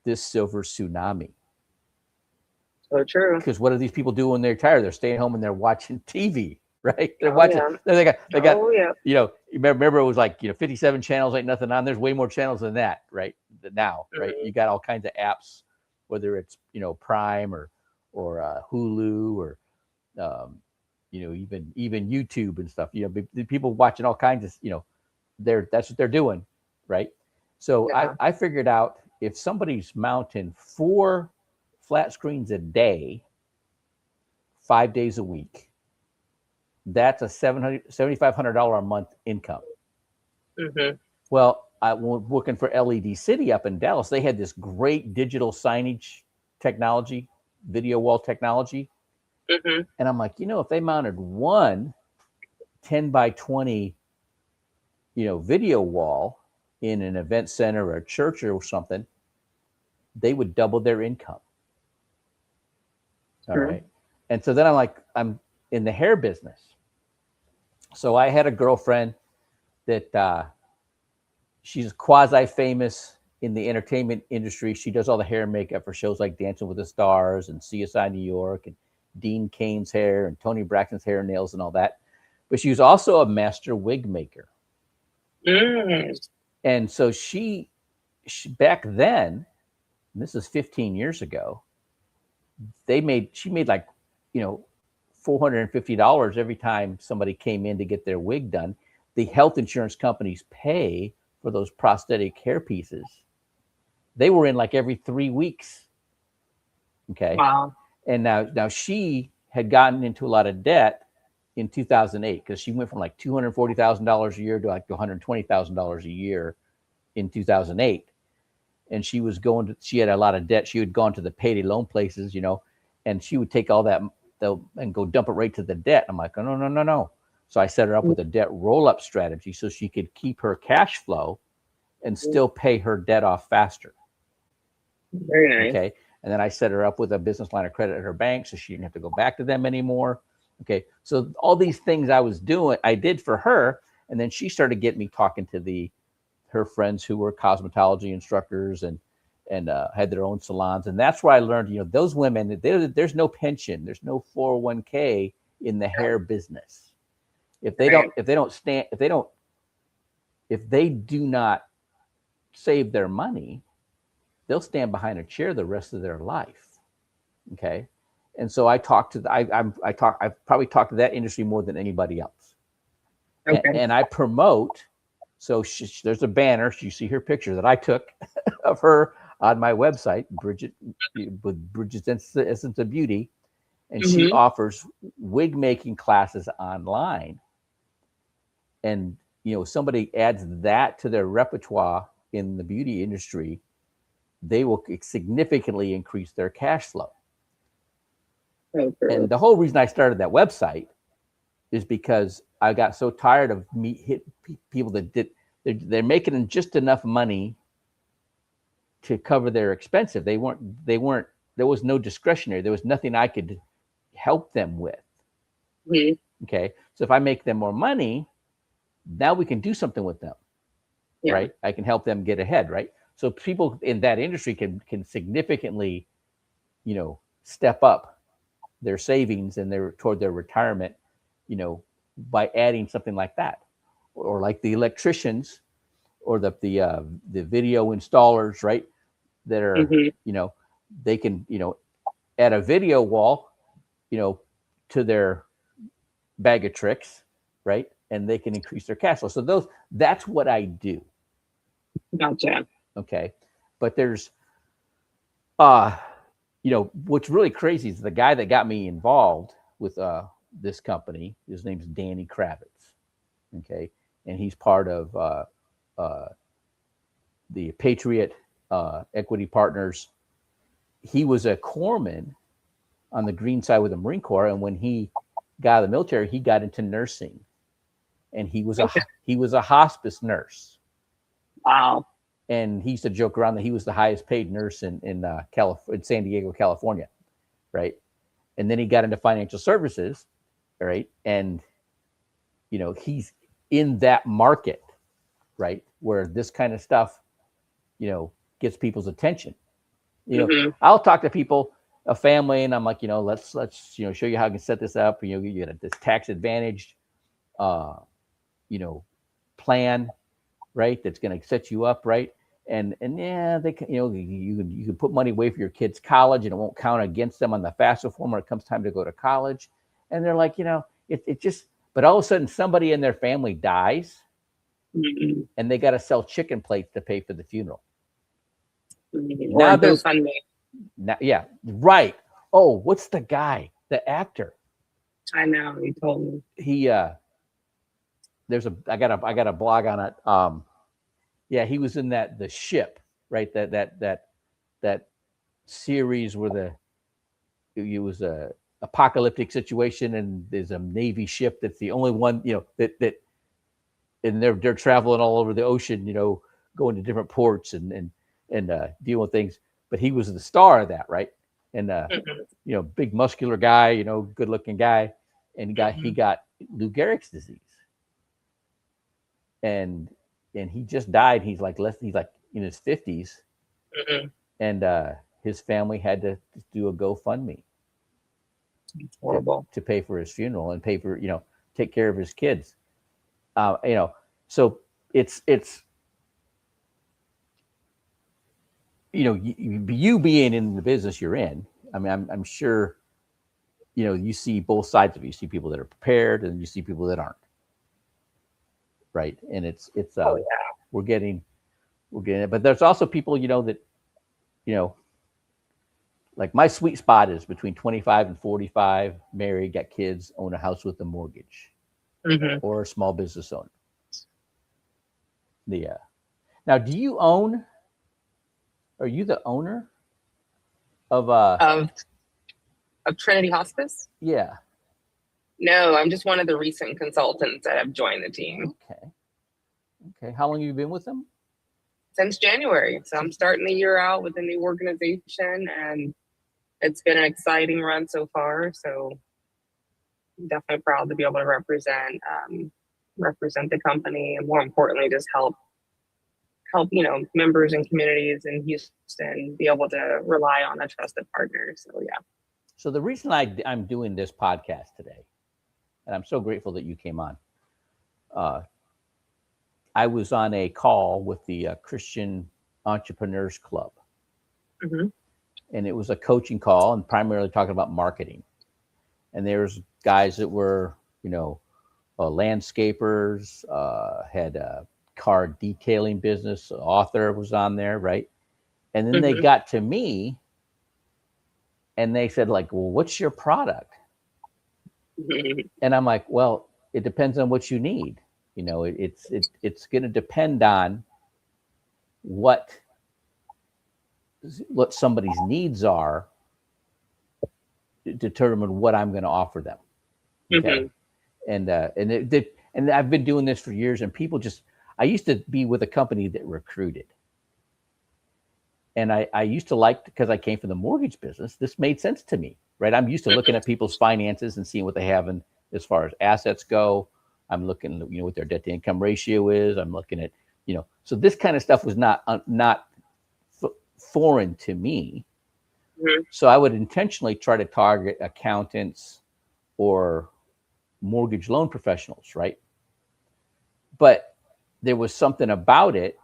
this silver tsunami. So true. Because what do these people do when they're tired? They're staying home and they're watching TV, right? They're watching. They got. Oh, yeah. Remember it was like 57 channels, ain't nothing on. There's way more channels than that, right? Now, right? You got all kinds of apps, whether it's Prime or Hulu or even YouTube and stuff. The people watching all kinds of that's what they're doing, right? So I figured out, if somebody's mounting 4 flat screens a day, 5 days a week, that's a $7,500 a month income. Mm-hmm. Well, I was working for LED City up in Dallas. They had this great digital signage technology, video wall technology. Mm-hmm. And I'm like, if they mounted one 10 by 20, video wall in an event center or a church or something, they would double their income. All right. And so then I'm in the hair business. So I had a girlfriend that she's quasi famous in the entertainment industry. She does all the hair and makeup for shows like Dancing with the Stars and CSI New York and Dean Cain's hair and Tony Braxton's hair and nails and all that. But she was also a master wig maker. And so she back then, and this is 15 years ago, she made like, $450 every time somebody came in to get their wig done. The health insurance companies pay for those prosthetic hair pieces. They were in like every 3 weeks. Okay. Wow. And now she had gotten into a lot of debt in 2008, because she went from like $240,000 a year to like $120,000 a year in 2008, and she had a lot of debt. She had gone to the payday loan places, and she would take all that and go dump it right to the debt. I'm like, oh, no, no, no, no. So I set her up with a debt roll-up strategy so she could keep her cash flow and still pay her debt off faster. Very nice. Okay. And then I set her up with a business line of credit at her bank so she didn't have to go back to them anymore. Okay. So all these things I did for her. And then she started getting me talking to her friends who were cosmetology instructors and had their own salons. And that's where I learned, those women, there's no pension, there's no 401k in the hair business. If they do not save their money, they'll stand behind a chair the rest of their life. Okay. And so I've probably talked to that industry more than anybody else. Okay. And I promote. So there's a banner. You see her picture that I took of her on my website, Bridget's Essence of Beauty. And she offers wig making classes online. And, somebody adds that to their repertoire in the beauty industry, they will significantly increase their cash flow. And the whole reason I started that website is because I got so tired of people that they're making just enough money to cover their expenses. There was no discretionary. There was nothing I could help them with. Mm-hmm. Okay. So if I make them more money, now we can do something with them. Yeah. Right. I can help them get ahead. Right. So people in that industry can significantly, step up their savings and toward their retirement, by adding something like that, or like the electricians or the video installers, right? That are, they can, add a video wall, to their bag of tricks, right? And they can increase their cash flow. So that's what I do. Gotcha. Okay. But there's, what's really crazy is the guy that got me involved with this company, his name's Danny Kravitz. Okay. And he's part of the Patriot Equity Partners. He was a corpsman on the green side with the Marine Corps. And when he got out of the military, he got into nursing. And he was a hospice nurse. Wow. And he used to joke around that he was the highest paid nurse in San Diego, California, right? And then he got into financial services, right? And he's in that market, right, where this kind of stuff, gets people's attention. I'll talk to people, a family, and I'm like, let's show you how I can set this up. You get this tax advantaged, plan, right? That's going to set you up, right? And yeah, they can, you can put money away for your kids' college, and it won't count against them on the FAFSA form when it comes time to go to college. And they're like, it just. But all of a sudden, somebody in their family dies, and they got to sell chicken plates to pay for the funeral. Now there's yeah, right. Oh, what's the guy? The actor. I know. He told me. He I got a blog on it. Yeah, he was in The Ship, right? That series where it was a apocalyptic situation, and there's a Navy ship that's the only one, that and they're traveling all over the ocean, going to different ports and dealing with things. But he was the star of that, right? And big muscular guy, good looking guy, and he got Lou Gehrig's disease. And he just died. He's like in his 50s. And his family had to do a GoFundMe. It's horrible. To pay for his funeral and pay for, take care of his kids. So it's you being in the business you're in. I mean, I'm sure, you see both sides of it. You see people that are prepared, and you see people that aren't. Right. And it's we're getting it. But there's also people, that, like my sweet spot is between 25 and 45, married, got kids, own a house with a mortgage, or a small business owner. Now, do you own? Are you the owner of Of Trinity Hospice? Yeah. No, I'm just one of the recent consultants that have joined the team Okay. Okay. How long have you been with them? since January. So I'm starting the year out with a new organization, and it's been an exciting run so far. So I'm definitely proud to be able to represent the company, and more importantly, just help members and communities in Houston be able to rely on a trusted partner. So yeah. So the reason I'm doing this podcast today, and I'm so grateful that you came on. I was on a call with the Christian Entrepreneurs Club, Mm-hmm. and it was a coaching call and primarily talking about marketing. And there's guys that were, landscapers, had a car detailing business, author was on there, right? And then they Mm-hmm. got to me and they said, like, well, what's your product? Mm-hmm. And I'm like, well, it depends on what you need. It's going to depend on what somebody's needs are to determine what I'm going to offer them. Okay. Mm-hmm. And I've been doing this for years, and people I used to be with a company that recruited. And I used to like, because I came from the mortgage business, this made sense to me, right? I'm used to looking at people's finances and seeing what they have as far as assets go. I'm looking, what their debt to income ratio is. I'm looking at, so this kind of stuff was not foreign to me. Mm-hmm. So I would intentionally try to target accountants or mortgage loan professionals, right? But there was something about it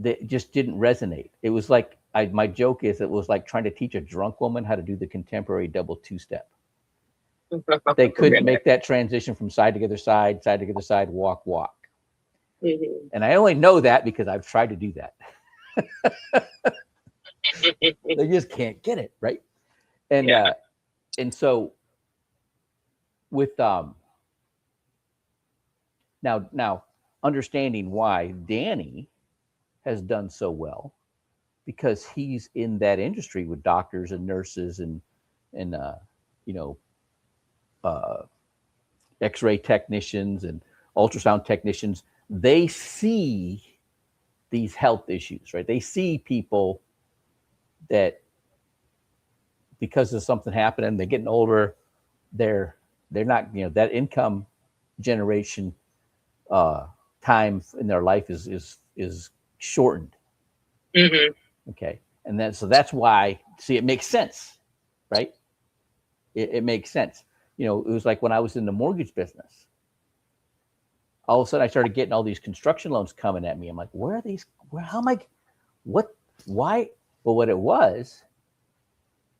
that just didn't resonate. It was like, my joke is, it was like trying to teach a drunk woman how to do the contemporary double two-step. They couldn't make that transition from side to other side, walk. Mm-hmm. And I only know that because I've tried to do that. They just can't get it, right? And Yeah. And so with now understanding why Danny has done so well, because he's in that industry with doctors and nurses and X-ray technicians and ultrasound technicians. They see these health issues, right? They see people that, because of something happening, they're getting older, they're not, that income generation time in their life is shortened. Mm-hmm. Okay. And then, so that's why, see, it makes sense, right? It makes sense. It was like when I was in the mortgage business, all of a sudden I started getting all these construction loans coming at me. I'm like, where are these? How am I? What? Why? Well, what it was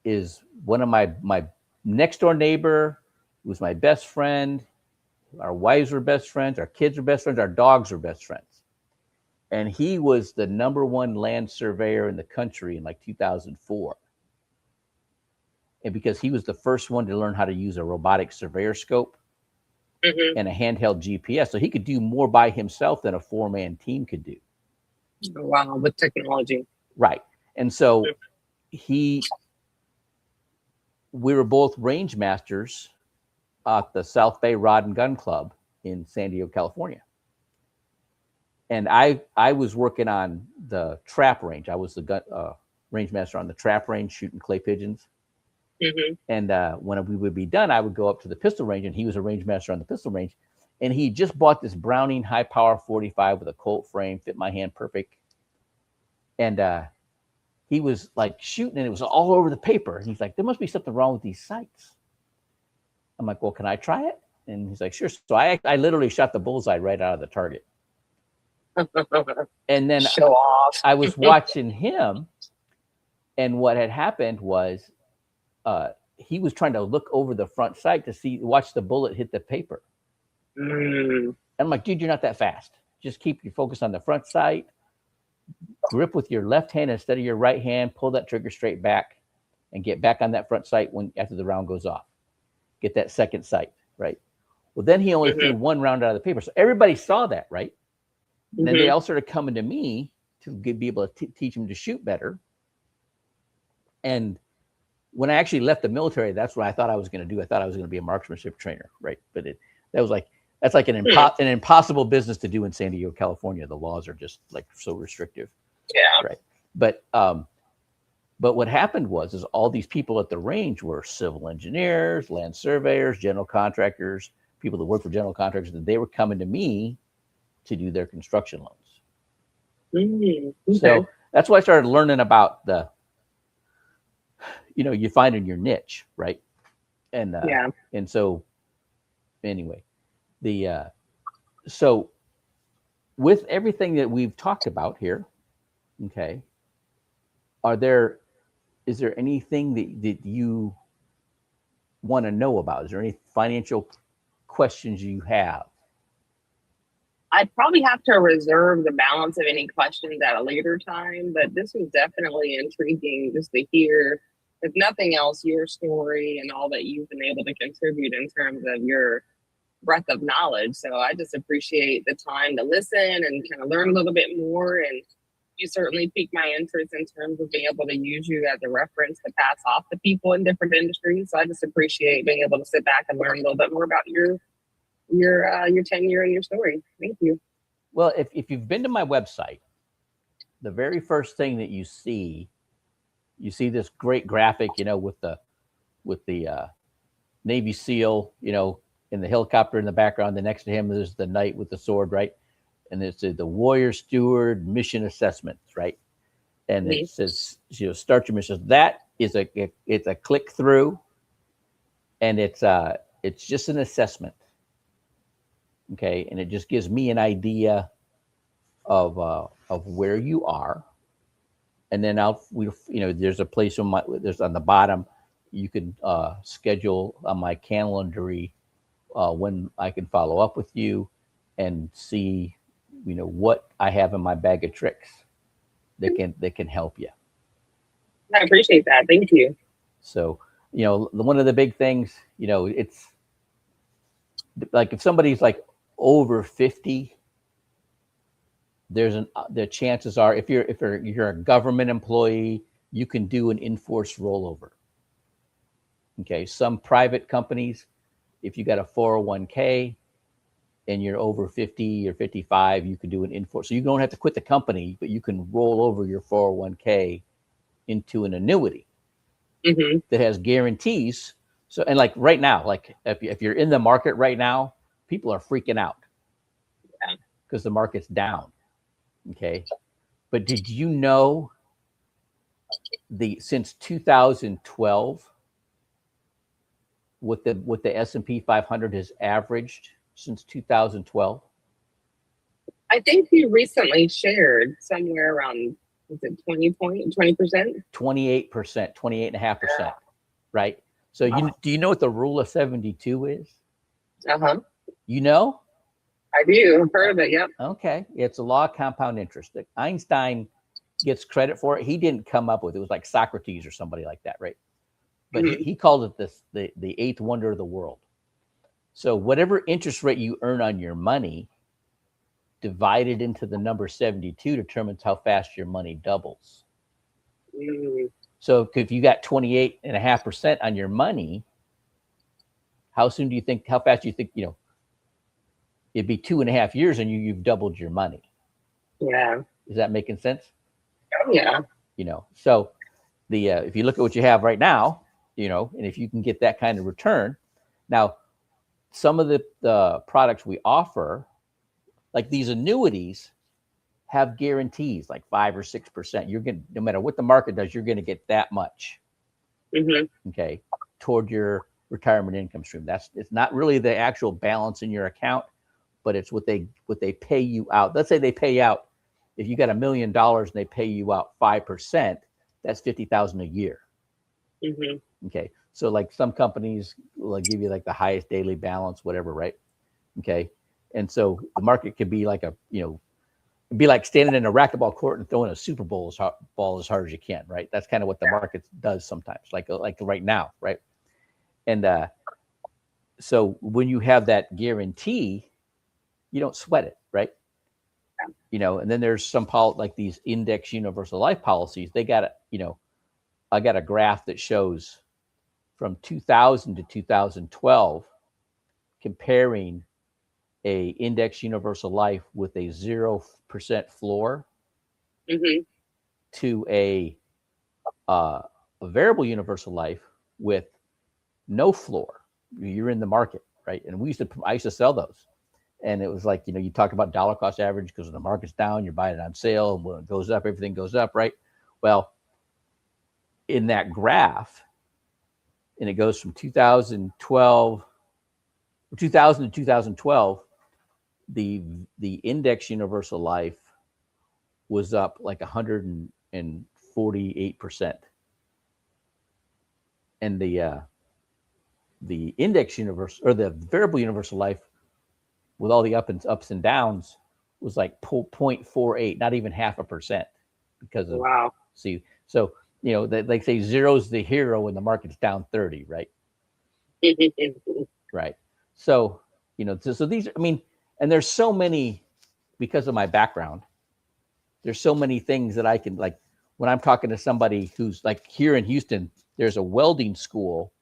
is one of my next door neighbor was my best friend. Our wives were best friends. Our kids were best friends. Our dogs were best friends. And he was the number one land surveyor in the country in like 2004. And because he was the first one to learn how to use a robotic surveyor scope Mm-hmm. and a handheld GPS, so he could do more by himself than a 4-man team could do. Wow, with technology. Right. And so we were both range masters at the South Bay Rod and Gun Club in San Diego, California. And I was working on the trap range. I was the range master on the trap range, shooting clay pigeons. Mm-hmm. And when we would be done, I would go up to the pistol range, and he was a range master on the pistol range. And he just bought this Browning high power 45 with a Colt frame, fit my hand perfect. And he was like shooting, and it was all over the paper. And he's like, there must be something wrong with these sights. I'm like, well, can I try it? And he's like, sure. So I literally shot the bullseye right out of the target. And then show off. I was watching him, and what had happened was he was trying to look over the front sight to watch the bullet hit the paper. Mm. And I'm like, dude, you're not that fast. Just keep your focus on the front sight. Grip with your left hand instead of your right hand. Pull that trigger straight back, and get back on that front sight after the round goes off. Get that second sight, right? Well, then he only threw one round out of the paper, so everybody saw that, right? Then they all started coming to me to be able to teach them to shoot better. And when I actually left the military, that's what I thought I was going to do. I thought I was going to be a marksmanship trainer, right? But that's like an impossible business to do in San Diego, California. The laws are just like so restrictive. Yeah. Right. But what happened is all these people at the range were civil engineers, land surveyors, general contractors, people that work for general contractors, and they were coming to me to do their construction loans. Okay. So that's why I started learning about you finding your niche, right? And and so anyway, so with everything that we've talked about here, okay, is there anything that you want to know about? Is there any financial questions you have? I'd probably have to reserve the balance of any questions at a later time, but this was definitely intriguing just to hear, if nothing else, your story and all that you've been able to contribute in terms of your breadth of knowledge. So I just appreciate the time to listen and kind of learn a little bit more. And you certainly piqued my interest in terms of being able to use you as a reference to pass off to people in different industries. So I just appreciate being able to sit back and learn a little bit more about your tenure and your story. Thank you. Well, if you've been to my website, the very first thing that you see this great graphic, with the Navy SEAL, in the helicopter in the background. The next to him is the knight with the sword, right? And it's the Warrior Steward mission assessments, right? And it says, start your mission. That is it's a click through, and it's just an assessment. Okay, and it just gives me an idea of where you are, and then there's a place there's on the bottom you can schedule on my Calendly when I can follow up with you and see what I have in my bag of tricks that can help you. I appreciate that. Thank you. So one of the big things, it's like if somebody's like over 50, the chances are if you're a government employee, you can do an enforced rollover. Okay, some private companies, if you got a 401k and you're over 50 or 55, you can do an enforced. So you don't have to quit the company, but you can roll over your 401k into an annuity that has guarantees. So, and like right now, like if you're in the market right now, people are freaking out because the market's down. Okay. But did you know since 2012, what the S&P 500 has averaged since 2012? I think you recently shared somewhere around, was it 20%? 28%, 28.5%, right? So do you know what the rule of 72 is? You know? I do. I've heard of it. Yep. Okay. It's a law of compound interest. Einstein gets credit for it. He didn't come up with it. It was like Socrates or somebody like that, right? But he called it the eighth wonder of the world. So whatever interest rate you earn on your money divided into the number 72 determines how fast your money doubles. So if you got 28.5% on your money, how fast do you think, it'd be 2.5 years and you've doubled your money. Yeah. Is that making sense? Oh, yeah. So if you look at what you have right now, and if you can get that kind of return. Now, some of the products we offer, like these annuities, have guarantees like 5 or 6%. You're going, no matter what the market does, you're going to get that much. Okay, toward your retirement income stream. It's not really the actual balance in your account, but it's what they pay you out. Let's say they pay out, if you got $1 million and they pay you out 5%, that's $50,000 a year. Okay, so like some companies will give you like the highest daily balance, whatever, right? Okay, and so the market could be like it'd be like standing in a racquetball court and throwing a Super Bowl ball as hard as you can, right? That's kind of what the market does sometimes, like right now, right? And so when you have that guarantee, you don't sweat it, right? and then there's some like these index universal life policies. They got, I got a graph that shows from 2000 to 2012 comparing a index universal life with a 0% floor Mm-hmm. to a variable universal life with no floor. You're in the market, right? And I used to sell those. And it was like, you talked about dollar cost average because when the market's down, you're buying it on sale. And when it goes up, everything goes up, right? Well, in that graph, and it goes from 2000 to 2012, the index universal life was up like 148%. And the index universe, or the variable universal life, with all the ups and downs, was like 0.48, not even 0.5%, because of, Wow. see, so they say zero's the hero when the market's down 30, right? Right. So so these, I mean, and there's so many, because of my background, there's so many things that I can, like, when I'm talking to somebody who's like here in Houston, there's a welding school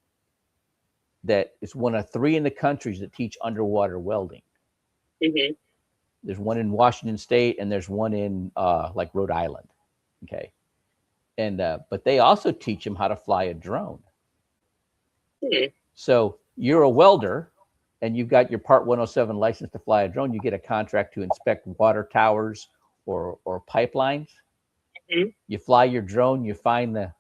that is one of 3 in the country that teach underwater welding. Mm-hmm. There's one in Washington State, and there's one in like Rhode Island. Okay. And but they also teach them how to fly a drone. Mm-hmm. So you're a welder and you've got your Part 107 license to fly a drone. You get a contract to inspect water towers or pipelines. Mm-hmm. You fly your drone, you find the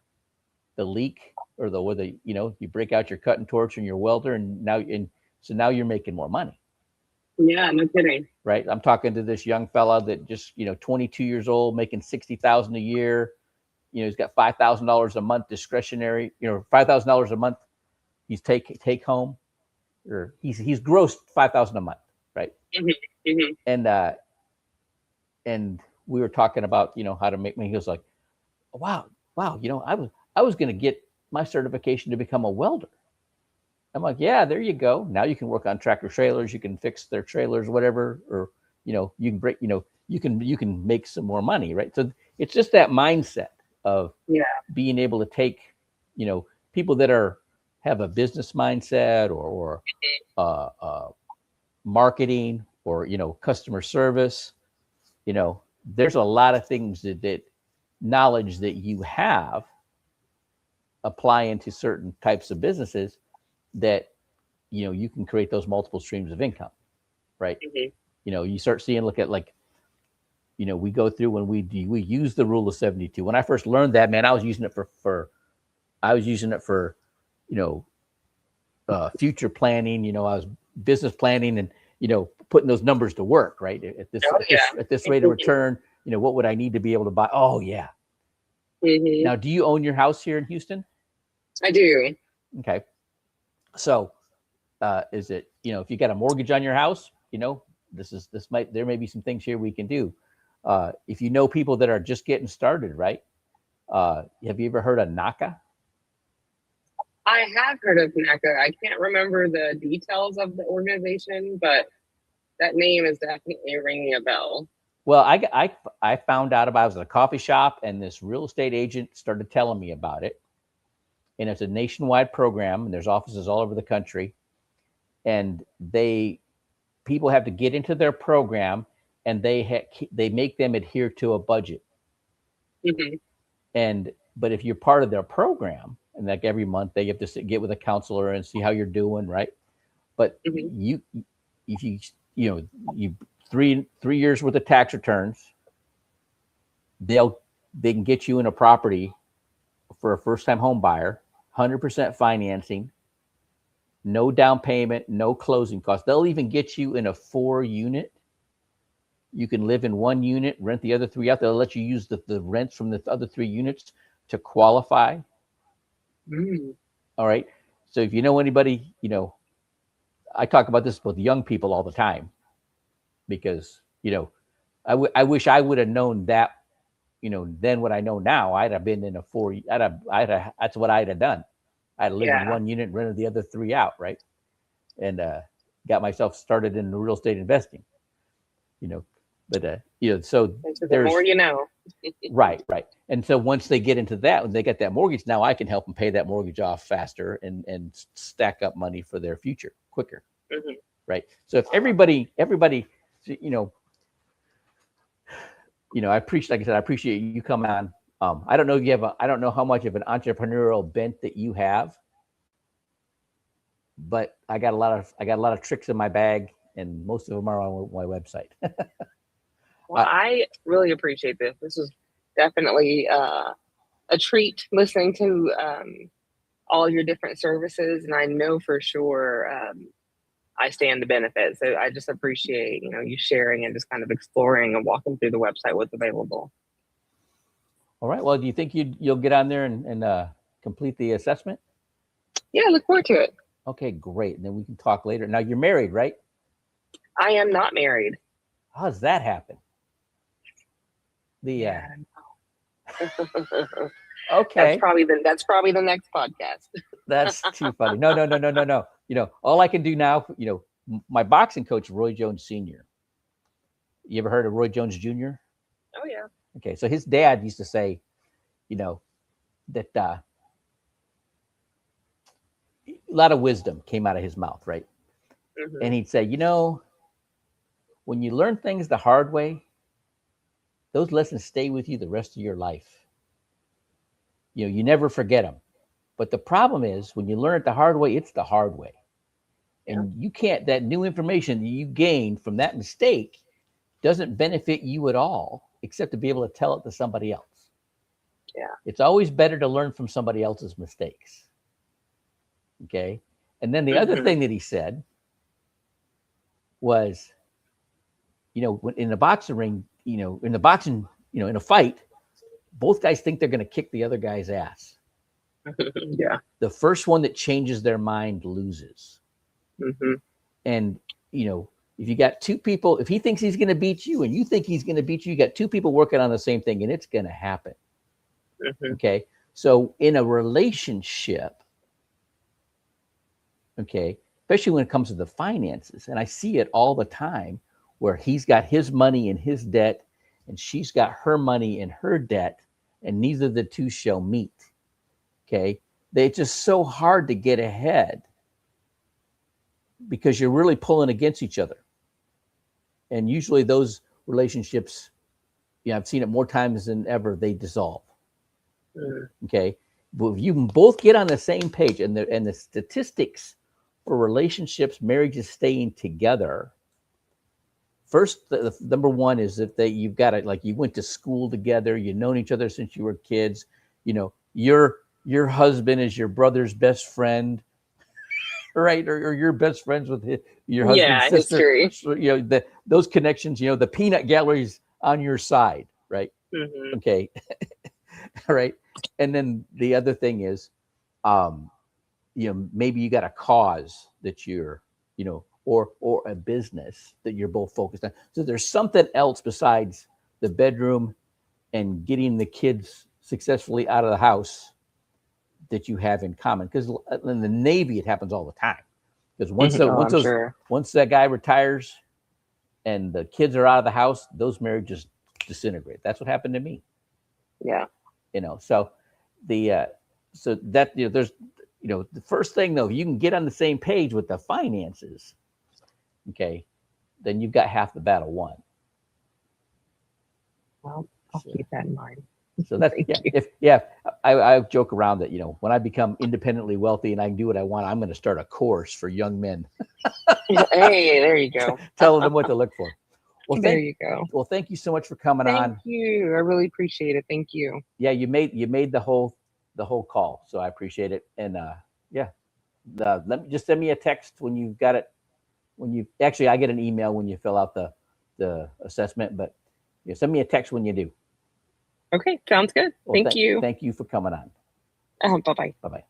leak, or you break out your cutting torch and your welder, and so now you're making more money. Yeah, no kidding. Right. I'm talking to this young fella that just 22 years old, making 60,000 a year. He's got $5,000 a month discretionary. $5,000 a month. He's take home, or he's grossed 5,000 a month, right? Mm-hmm. Mm-hmm. And we were talking about how to make money. He was like, wow, I was going to get my certification to become a welder. I'm like, yeah, there you go. Now you can work on tractor trailers. You can fix their trailers, whatever, or you can break. You can make some more money, right? So it's just that mindset of Yeah. being able to take, people that have a business mindset, or marketing, or customer service. There's a lot of things that knowledge that you have apply into certain types of businesses that you can create those multiple streams of income, right? Mm-hmm. You start seeing, look at, like, we go through when we use the rule of 72. When I first learned that, man, I was using it for future planning. I was business planning, and putting those numbers to work, right? At this rate of return, what would I need to be able to buy? Oh yeah. Mm-hmm. Now, do you own your house here in Houston? I do. Okay. So is it, if you got a mortgage on your house, there may be some things here we can do. If you know people that are just getting started, right? Have you ever heard of NACA? I have heard of NACA. I can't remember the details of the organization, but that name is definitely ringing a bell. Well, I found out about it. I was at a coffee shop, and this real estate agent started telling me about it. And it's a nationwide program, and there's offices all over the country. And people have to get into their program, and they make them adhere to a budget. Mm-hmm. But if you're part of their program, and like every month they have to get with a counselor and see how you're doing, right? But Mm-hmm. if you 3 years worth of tax returns, they can get you in a property for a first time home buyer, 100% financing, no down payment, no closing costs. They'll even get you in a 4-unit. You can live in 1 unit, rent the other 3 out. They'll let you use the rents from the other 3 units to qualify. Mm. All right. So if you know anybody, I talk about this with young people all the time, because, I wish I would have known that, then what I know now. I'd have been in a 4, that's what I'd have done. I'd lived in 1 unit, rented the other 3 out, right? And got myself started in real estate investing. But so So the there's more you know. right. And so once they get into that, when they get that mortgage, now I can help them pay that mortgage off faster and stack up money for their future quicker. Mhm. Right. So if everybody, I appreciate, like I said, I appreciate you coming on. I don't know if you have I don't know how much of an entrepreneurial bent that you have, but I got a lot of tricks in my bag, and most of them are on my website. Well, I really appreciate this. This was definitely a treat listening to all your different services, and I know for sure I stand to benefit. So I just appreciate you sharing and just kind of exploring and walking through the website what's available. All right. Well, do you think you'll get on there and complete the assessment? Yeah, I look forward to it. Okay, great. And then we can talk later. Now you're married, right? I am not married. How does that happen? Yeah. Okay. That's probably the next podcast. That's too funny. No. All I can do now, my boxing coach, Roy Jones Sr. You ever heard of Roy Jones Jr.? Oh yeah. Okay, so his dad used to say, that a lot of wisdom came out of his mouth, right? Mm-hmm. And he'd say, when you learn things the hard way, those lessons stay with you the rest of your life. You never forget them. But the problem is when you learn it the hard way, it's the hard way. And you can't, that new information that you gained from that mistake doesn't benefit you at all, except to be able to tell it to somebody else. Yeah. It's always better to learn from somebody else's mistakes. Okay. And then the other thing that he said was, when in the boxing ring, in the boxing, in a fight, both guys think they're going to kick the other guy's ass. Yeah. The first one that changes their mind loses. Mm-hmm. And, if you got two people, if he thinks he's going to beat you and you think he's going to beat you, you got two people working on the same thing and it's going to happen. Mm-hmm. Okay. So in a relationship, okay, especially when it comes to the finances, and I see it all the time where he's got his money in his debt and she's got her money in her debt, and neither of the two shall meet. Okay. It's just so hard to get ahead because you're really pulling against each other. And usually those relationships, I've seen it more times than ever, they dissolve. Okay. But if you both get on the same page, and the statistics for relationships, marriages staying together, first, the number one is that you've got it, like you went to school together, you've known each other since you were kids, your husband is your brother's best friend, right? Or you're best friends with your husband's sister. History. So, those connections, the peanut gallery's on your side, right? Mm-hmm. Okay. All right. And then the other thing is, maybe you got a cause that you're, or a business that you're both focused on. So there's something else besides the bedroom and getting the kids successfully out of the house that you have in common. Because in the Navy, it happens all the time. Because once that guy retires and the kids are out of the house, those marriages disintegrate. That's what happened to me. Yeah. So so that, there's, the first thing though, if you can get on the same page with the finances, okay, then you've got half the battle won. Well, I'll keep that in mind. So that's, I joke around that, when I become independently wealthy and I can do what I want, I'm going to start a course for young men. Hey, there you go. Telling them what to look for. Well, there you go. Well, thank you so much for coming on. Thank you. I really appreciate it. Thank you. Yeah, you made the whole call, so I appreciate it. And let me just send me a text when you've got it. I get an email when you fill out the assessment, but send me a text when you do. Okay, sounds good. Well, thank you. Thank you for coming on. Bye-bye. Bye-bye.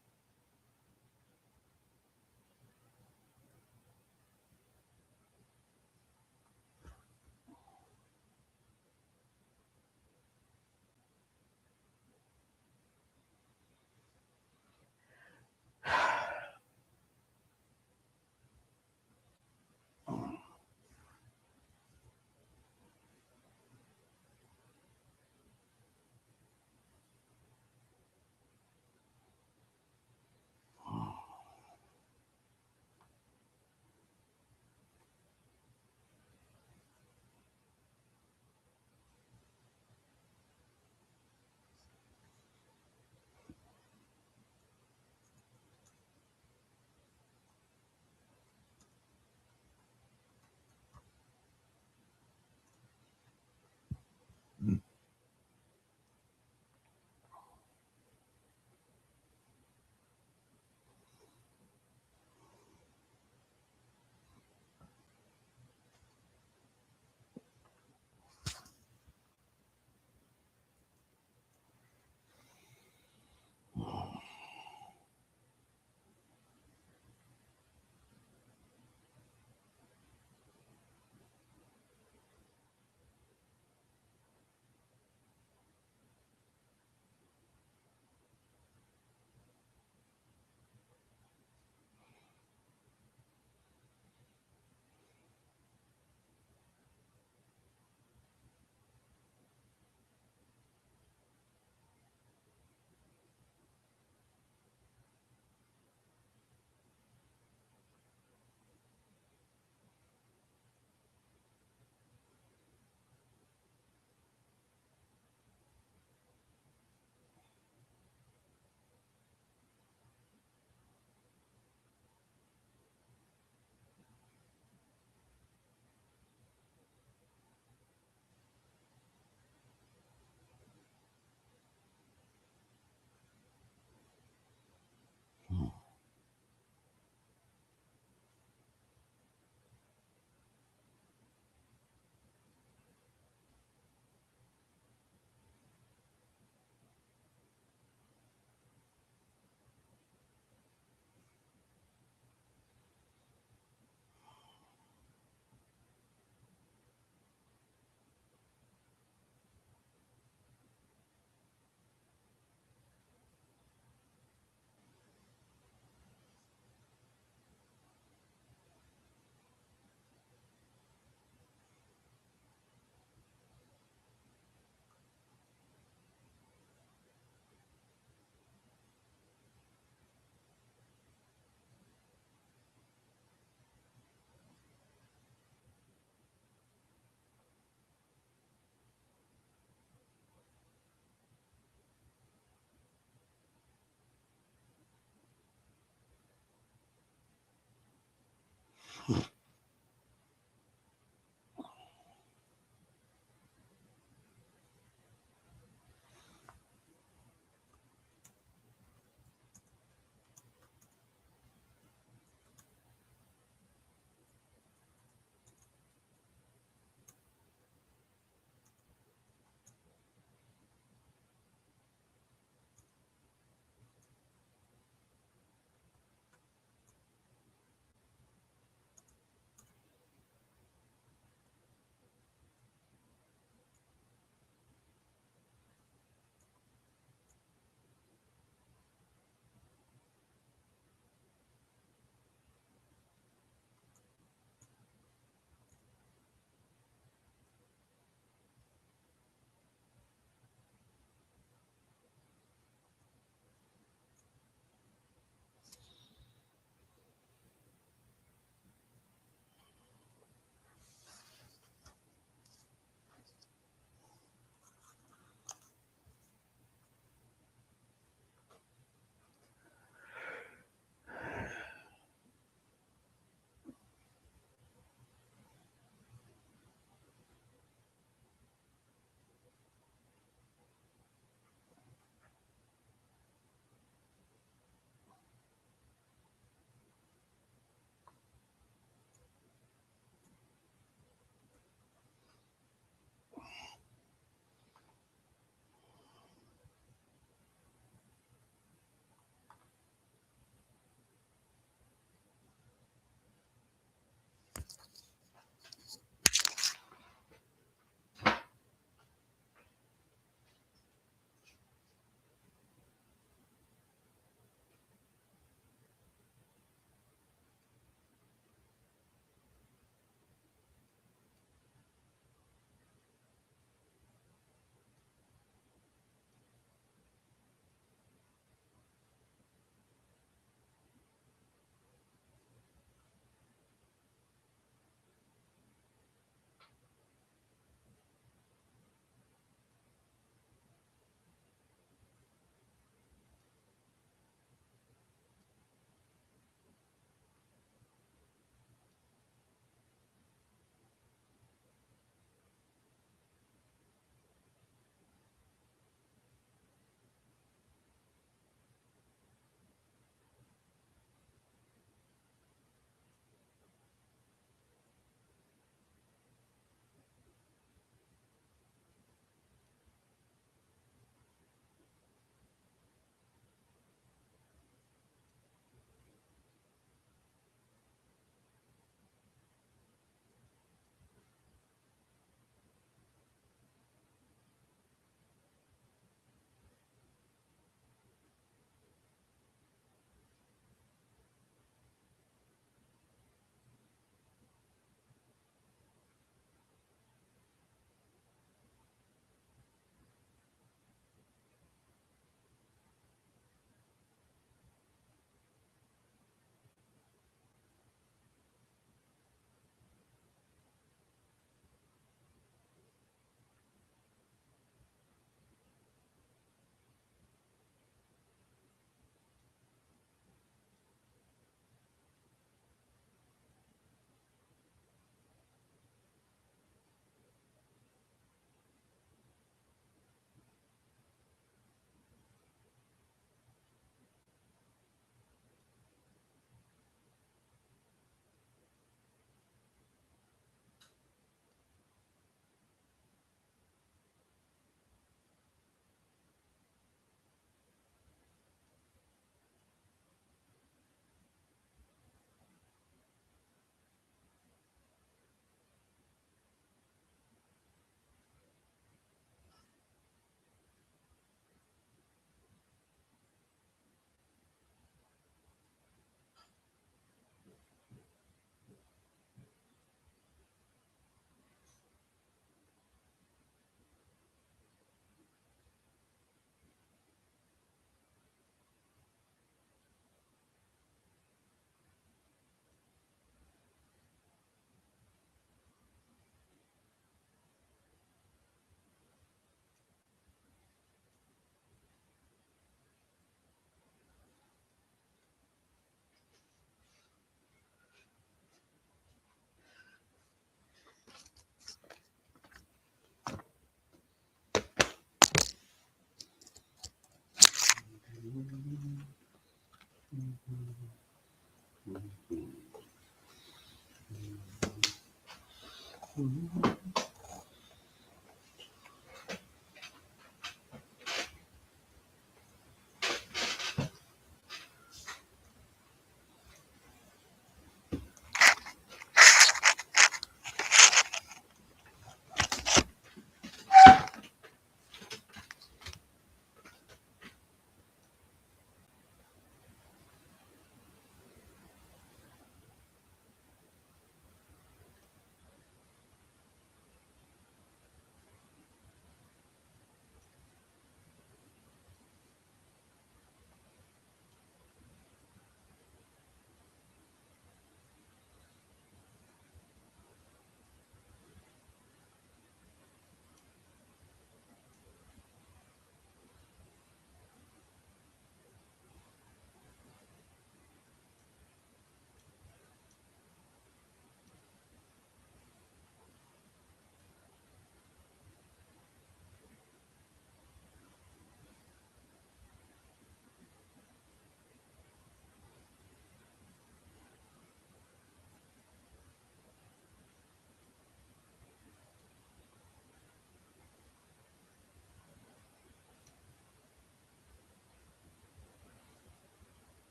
Well,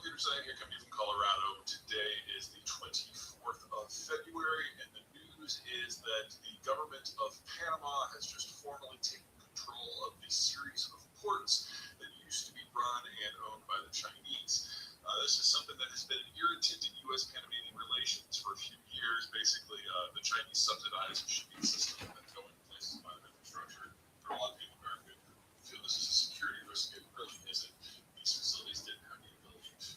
Peter saying here coming from Colorado. Today is the 24th of February, and the news is that the government of Panama has just formally taken control of the series of ports that used to be run and owned by the Chinese. This is something that has been an irritant in U.S. Panamanian relations for a few years. Basically, the Chinese subsidize a shipping system that's going places by their infrastructure. There are a lot of people in America who feel this is a security risk. It really isn't. These facilities didn't have the ability to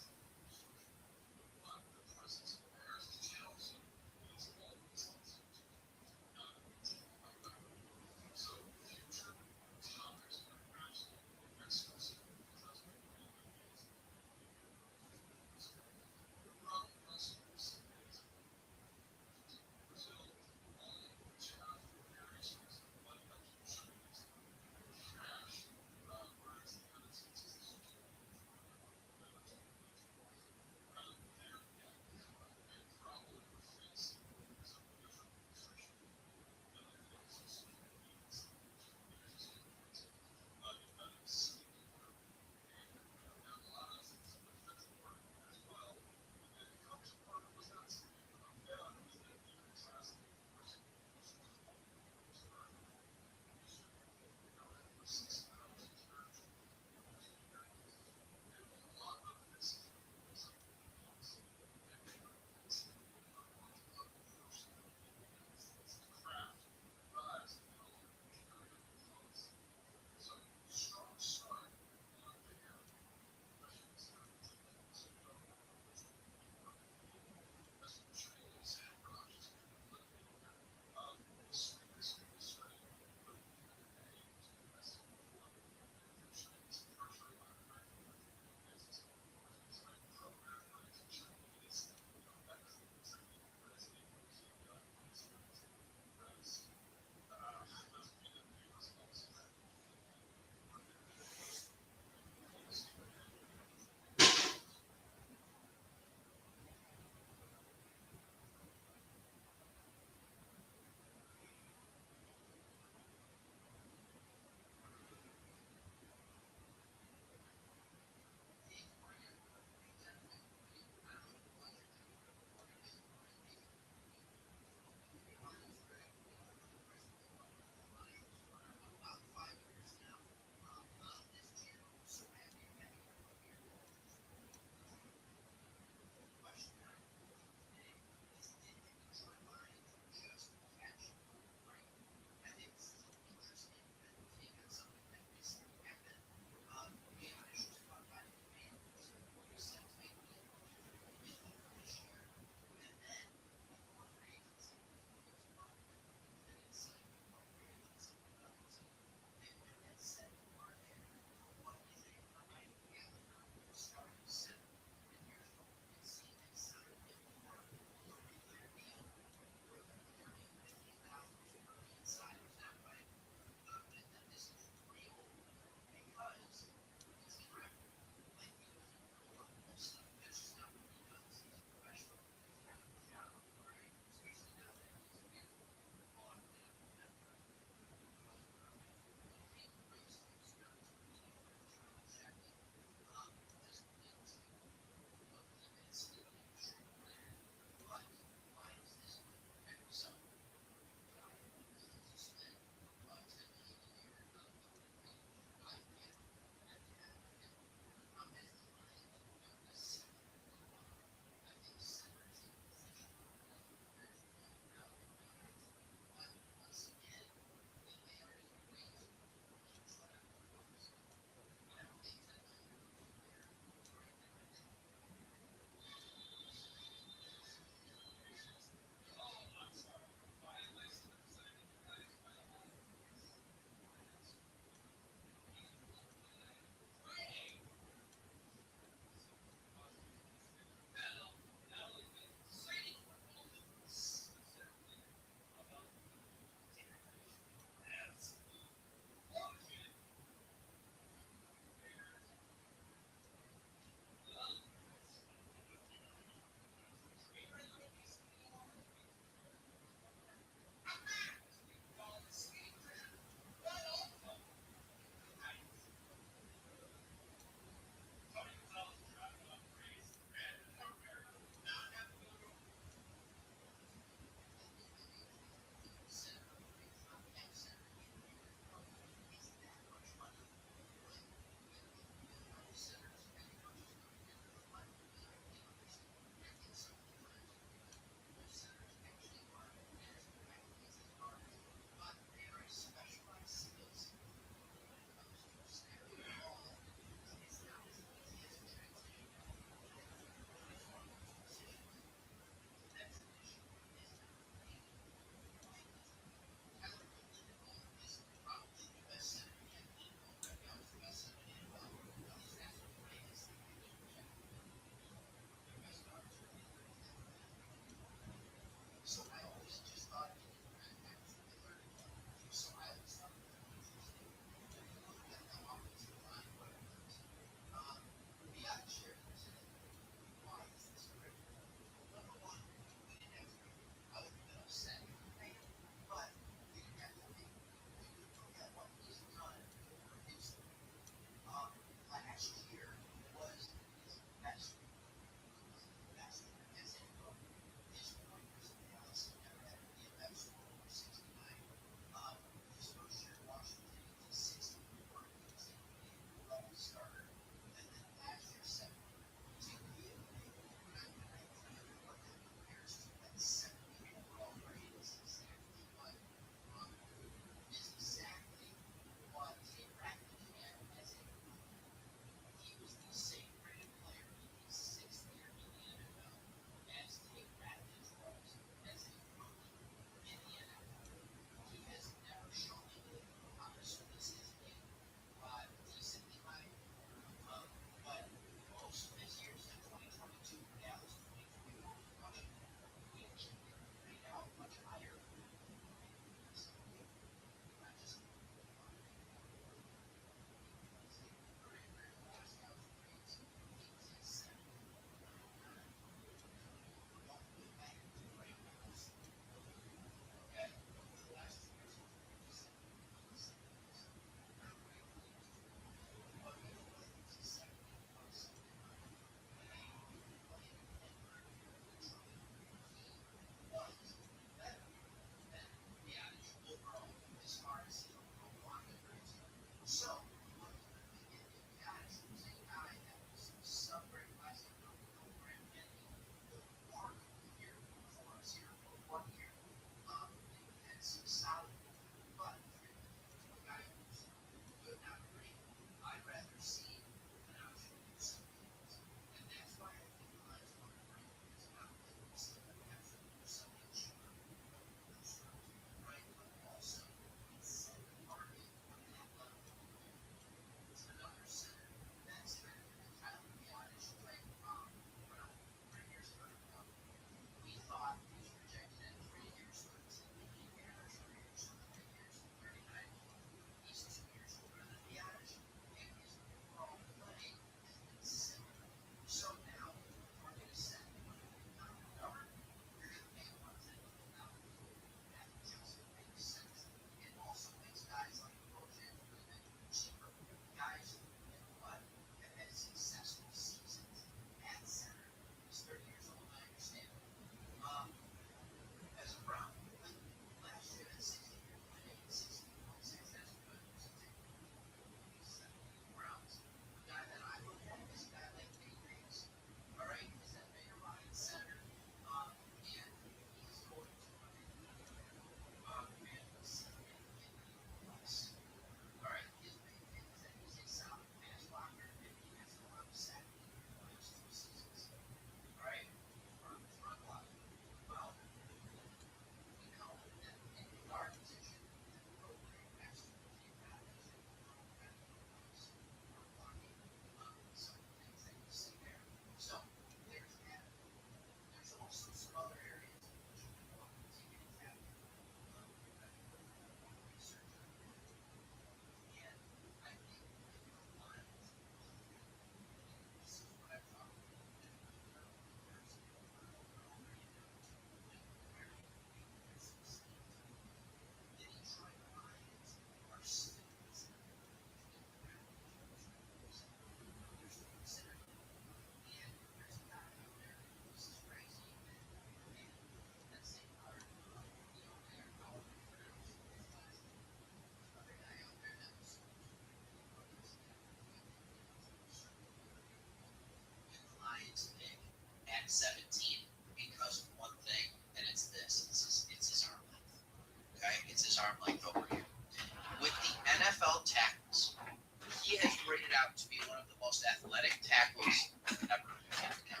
most athletic tackles ever in the NFL.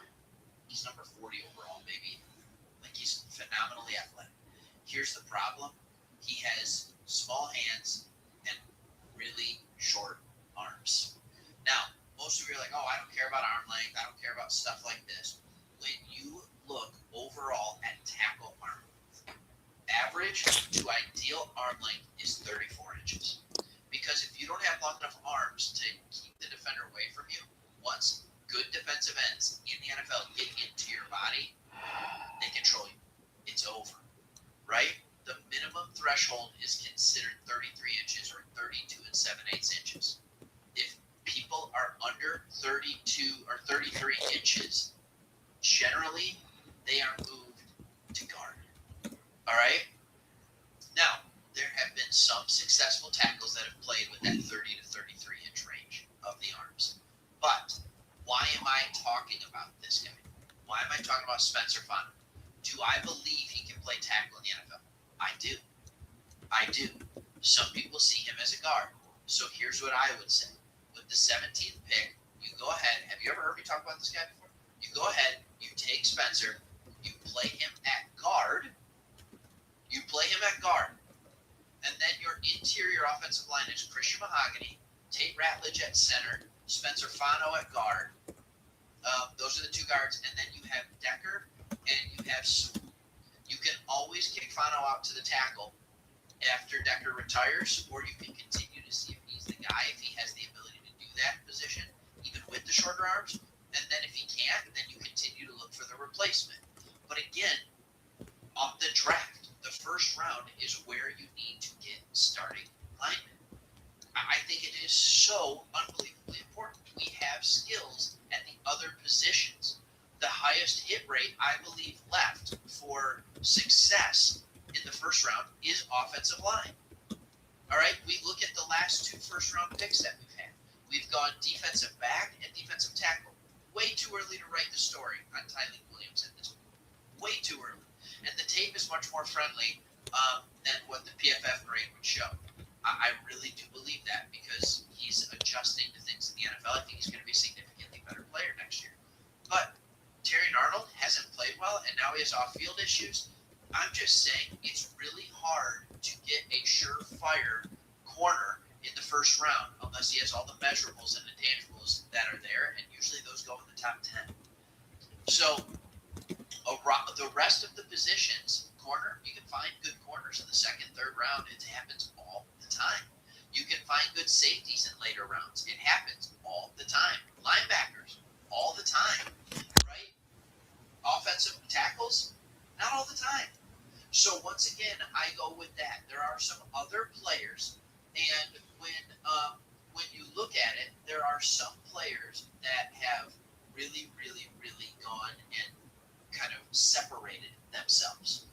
He's number 40 overall, maybe. Like, he's phenomenally athletic. Here's the problem. He has small hands and really short arms. Now, most of you are like, oh, I don't care about arm length. I don't care about stuff like this. When you look overall at tackle arm length, average to ideal arm length is 34 inches. Because if you don't have long enough arms to keep the defender away from you, once good defensive ends in the NFL get into your body, they control you. It's over, right? The minimum threshold is considered 33 inches or 32 and 7/8 inches. If people are under 32 or 33 inches, generally they are moved to guard. All right? Now, there have been some successful tackles that have played with that 30 to 33 inch range of the arms. But why am I talking about this guy? Why am I talking about Spencer Fontenot? Do I believe he can play tackle in the NFL? I do. I do. Some people see him as a guard. So here's what I would say. With the 17th pick, you go ahead. Have you ever heard me talk about this guy before? You go ahead, you take Spencer, you play him at guard. You play him at guard. And then your interior offensive line is Christian Mahogany, Tate Ratledge at center, Spencer Fontenot at guard. Those are the two guards. And then you have Decker and you have Sewell. You can always kick Fontenot out to the tackle after Decker retires, or you can continue to see if he's the guy, if he has the ability to do that position, even with the shorter arms. And then if he can't, then you continue to look for the replacement. But again, off the draft, the first round is where you need to get starting linemen. I think it is so unbelievably important. We have skills at the other positions. The highest hit rate, I believe, left for success in the first round is offensive line. All right, we look at the last two first-round picks that we've had. We've gone defensive back and defensive tackle. Way too early to write the story on Tyleek Williams at this point. Way too early. And the tape is much more friendly than what the PFF grade would show. I really do believe that because he's adjusting to things in the NFL. I think he's going to be a significantly better player next year. But Terrion Arnold hasn't played well, and now he has off-field issues. I'm just saying it's really hard to get a surefire corner in the first round unless he has all the measurables and intangibles that are there, and usually those go in the top 10. So the rest of the positions, corner, you can find good corners in the second, third round. It happens all the time. You can find good safeties in later rounds. It happens all the time. Linebackers, all the time, right? Offensive tackles, not all the time. So once again, I go with that. There are some other players, and when you look at it, there are some players that have really, really, really gone and kind of separated themselves.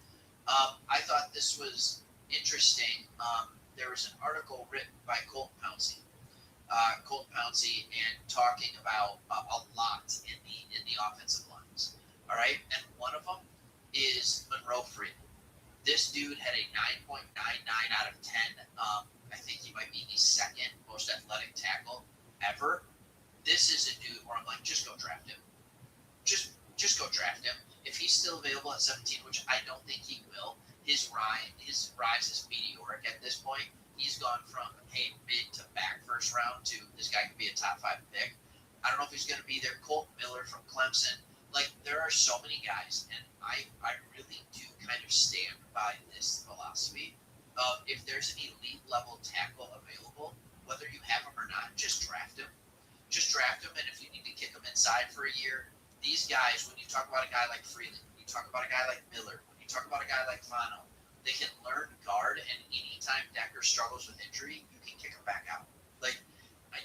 I thought this was interesting. There was an article written by Colton Pouncey, and talking about a lot in the offensive lines. All right, and one of them is Monroe Freeman. This dude had a 9.99 out of 10. I think he might be the second most athletic tackle ever. This is a dude where I'm like, just go draft him. Just go draft him. If he's still available at 17, which I don't think he will, his rise is meteoric at this point. He's gone from mid to back first round to this guy could be a top 5 pick. I don't know if he's going to be there. Colton Miller from Clemson. Like, there are so many guys, and I really do kind of stand by this philosophy of if there's an elite level tackle available, whether you have him or not, just draft him. Just draft him, and if you need to kick him inside for a year, these guys, when you talk about a guy like Freeland, when you talk about a guy like Miller, when you talk about a guy like Fontenot, they can learn guard, and anytime Decker struggles with injury, you can kick him back out. Like,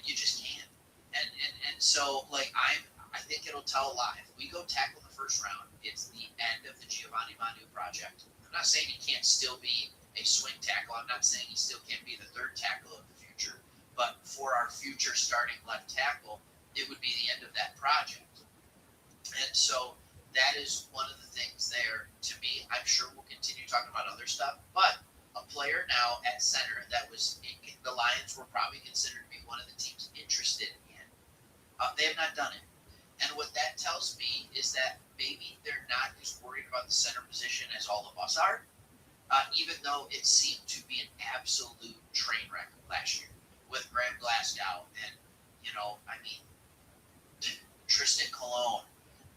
you just can't. And so, like, I think it'll tell a lot. If we go tackle the first round, it's the end of the Giovanni Manu project. I'm not saying he can't still be a swing tackle. I'm not saying he still can't be the third tackle of the future. But for our future starting left tackle, it would be the end of that project. And so that is one of the things there. To me, I'm sure we'll continue talking about other stuff. But a player now at center that was the Lions were probably considered to be one of the teams interested in They have not done it. And what that tells me is that maybe they're not as worried about the center position as all of us are, even though it seemed to be an absolute train wreck last year with Graham Glasgow and, Tristan Colon.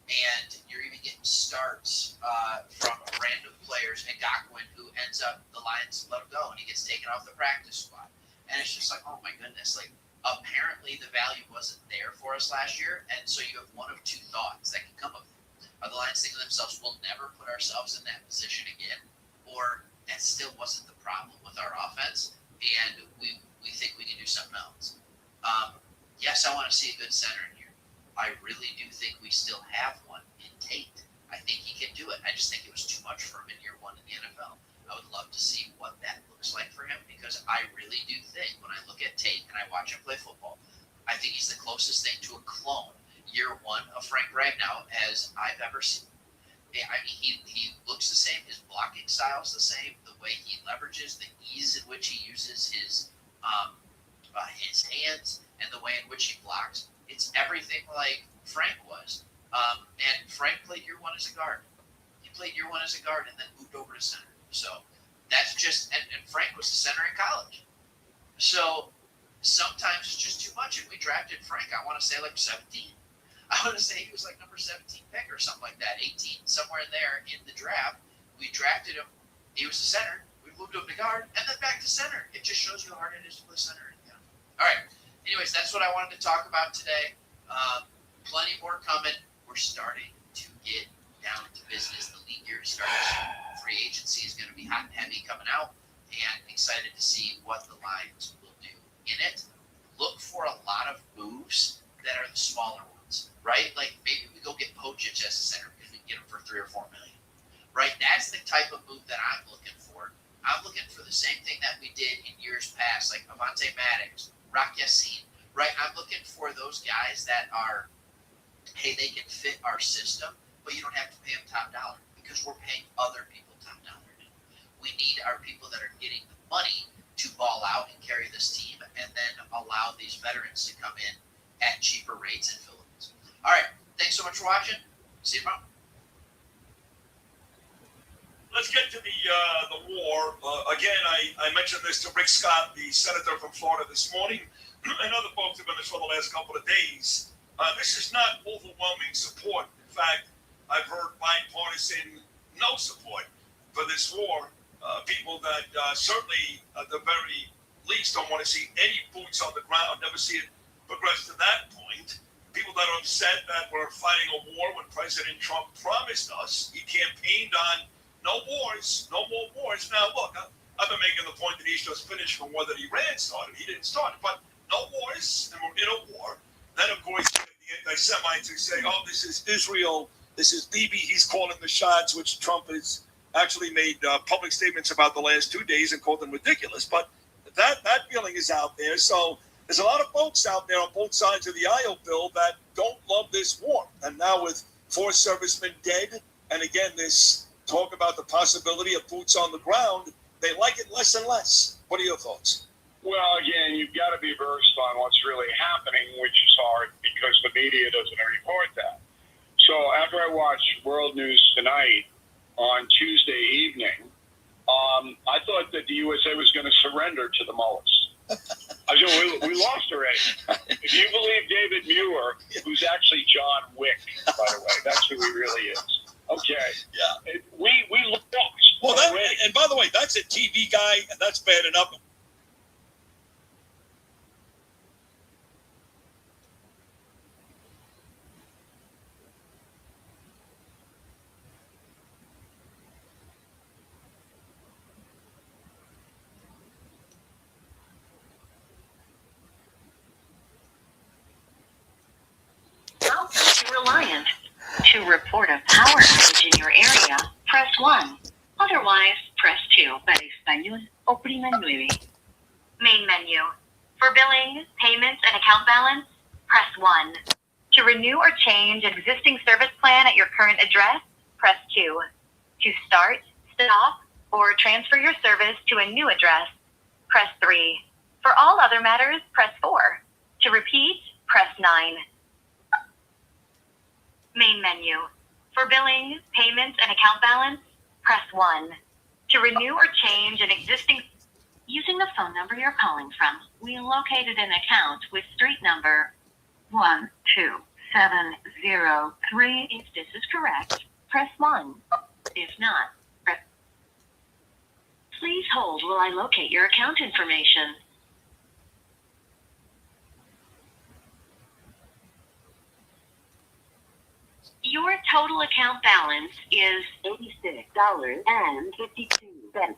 And you're even getting starts from random players, Ngakouin, who ends up, the Lions let him go, and he gets taken off the practice squad. And it's just like, oh my goodness, like, apparently the value wasn't there for us last year, and so you have one of two thoughts that can come of it. Are the Lions thinking to themselves, we'll never put ourselves in that position again, or that still wasn't the problem with our offense, and we think we can do something else? Yes, I want to see a good center in here. I really do think we still have one in Tate. I think he can do it. I just think it was too much for him in year one in the NFL. I would love to see what that looks like for him, because I really do think when I look at Tate and I watch him play football, I think he's the closest thing to a clone year one of Frank Ragnow as I've ever seen. I mean, he looks the same. His blocking style is the same. The way he leverages, the ease in which he uses his hands, and the way in which he blocks, it's everything like Frank was. And Frank played year one as a guard. He played year one as a guard and then moved over to center. So that's just, and Frank was the center in college. So sometimes it's just too much. And we drafted Frank, I want to say like 17. I want to say he was like number 17 pick or something like that, 18, somewhere in there in the draft. We drafted him. He was the center. We moved him to guard and then back to center. It just shows you how hard it is to play center. All right. Anyways, that's what I wanted to talk about today. Plenty more coming. We're starting to get down to business. The league year starts. Free agency is going to be hot and heavy coming out, and excited to see what the Lions will do in it. Look for a lot of moves that are the smaller ones, right? Like maybe we go get Pocic as a center because we can get him for $3 or $4 million, right? That's the type of move that I'm looking for. I'm looking for the same thing that we did in years past, like Avonte Maddox, Rock Yassin, right? I'm looking for those guys that are, hey, they can fit our system, but you don't have to pay them top dollar because we're paying other people top dollar now. We need our people that are getting the money to ball out and carry this team, and then allow these veterans to come in at cheaper rates in Philippines. All right. Thanks so much for watching. See you tomorrow. Let's get to the war. Again, I mentioned this to Rick Scott, the senator from Florida, this morning, and other folks have been this for the last couple of days. This is not overwhelming support. In fact, I've heard bipartisan no support for this war. People that certainly, at the very least, don't want to see any boots on the ground, never see it progress to that point. People that are upset that we're fighting a war when President Trump promised us, he campaigned on no wars, no more wars. Now, look, I've been making the point that he's just finished the war that Iran started. He didn't start it, but no wars, and we're in a war. Then, of course, you have the anti-Semites who say, oh, this is Israel, this is Bibi, he's calling the shots, which Trump has actually made public statements about the last 2 days and called them ridiculous. But that feeling is out there. So there's a lot of folks out there on both sides of the aisle, Bill, that don't love this war. And now with 4 servicemen dead, and again, this talk about the possibility of boots on the ground, they like it less and less. What are your thoughts? Well, again, you've got to be versed on what's really happening, which is hard because the media doesn't report that. So after I watched World News Tonight on Tuesday evening, I thought that the USA was going to surrender to the mullahs. I said, we lost already. If you believe David Muir, who's actually John Wick, by the way, that's who he really is. Okay. Yeah. We lost. Well, and by the way, that's a TV guy, and that's bad enough. Welcome to Reliant. To report a power outage in your area, press 1. Otherwise, press 2. Para español, oprima 9. Main menu. For billing, payments, and account balance, press 1. To renew or change an existing service plan at your current address, press 2. To start, stop, or transfer your service to a new address, press 3. For all other matters, press 4. To repeat, press 9. Main menu. For billing, payments, and account balance, press 1. To renew or change an existing... Using the phone number you're calling from, we located an account with street number 12703. If this is correct, press 1. If not, press... Please hold while I locate your account information. Your total account balance is $86.52.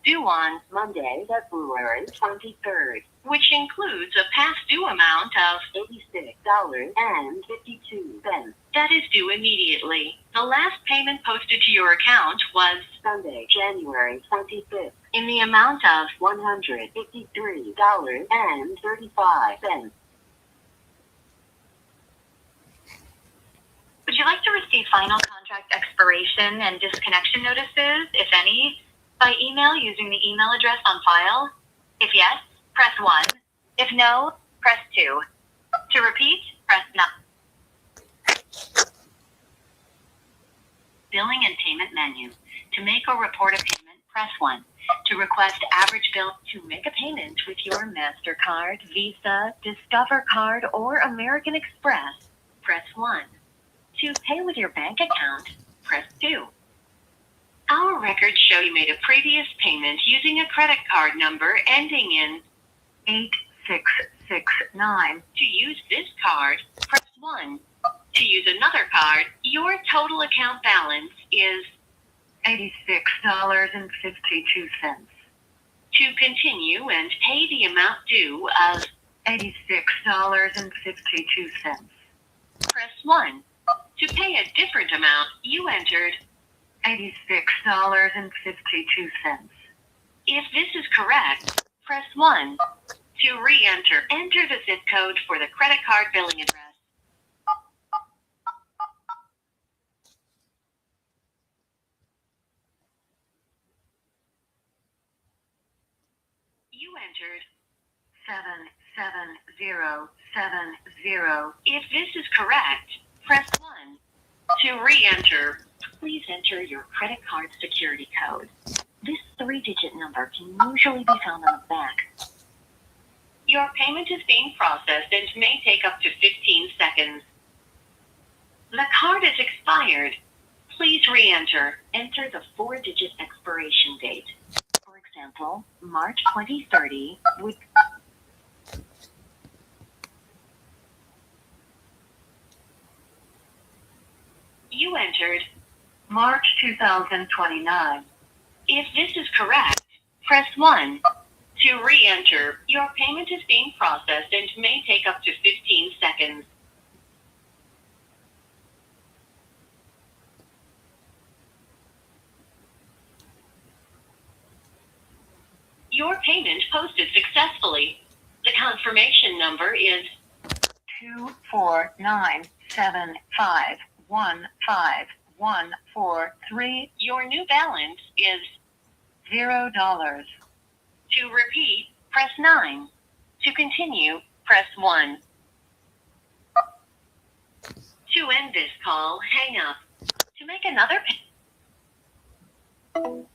Due on Monday, February 23rd, which includes a past due amount of $86.52. That is due immediately. The last payment posted to your account was Sunday, January 25th, in the amount of $153.35. Would you like to receive final contract expiration and disconnection notices, if any, by email using the email address on file? If yes, press 1. If no, press 2. To repeat, press 9. Billing and payment menu. To make or report a payment, press 1. To request average bill, to make a payment with your MasterCard, Visa, Discover Card, or American Express, press 1. To pay with your bank account, press 2. Our records show you made a previous payment using a credit card number ending in 8669. To use this card, press 1. To use another card, your total account balance is $86.52. To continue and pay the amount due of $86.52, press 1. To pay a different amount, you entered $86.52. If this is correct, press 1. To re-enter, enter the zip code for the credit card billing address. You entered 77070. If this is correct, press 1. To re-enter, please enter your credit card security code. This 3-digit number can usually be found on the back. Your payment is being processed and may take up to 15 seconds. The card is expired. Please re-enter. Enter the 4-digit expiration date. For example, March 2030 would... You entered March 2029. If this is correct, press 1. To re-enter, your payment is being processed and may take up to 15 seconds. Your payment posted successfully. The confirmation number is 24975154143. Your new balance is $0. To repeat, press 9. To continue, press 1. To end this call, hang up. To make another payment.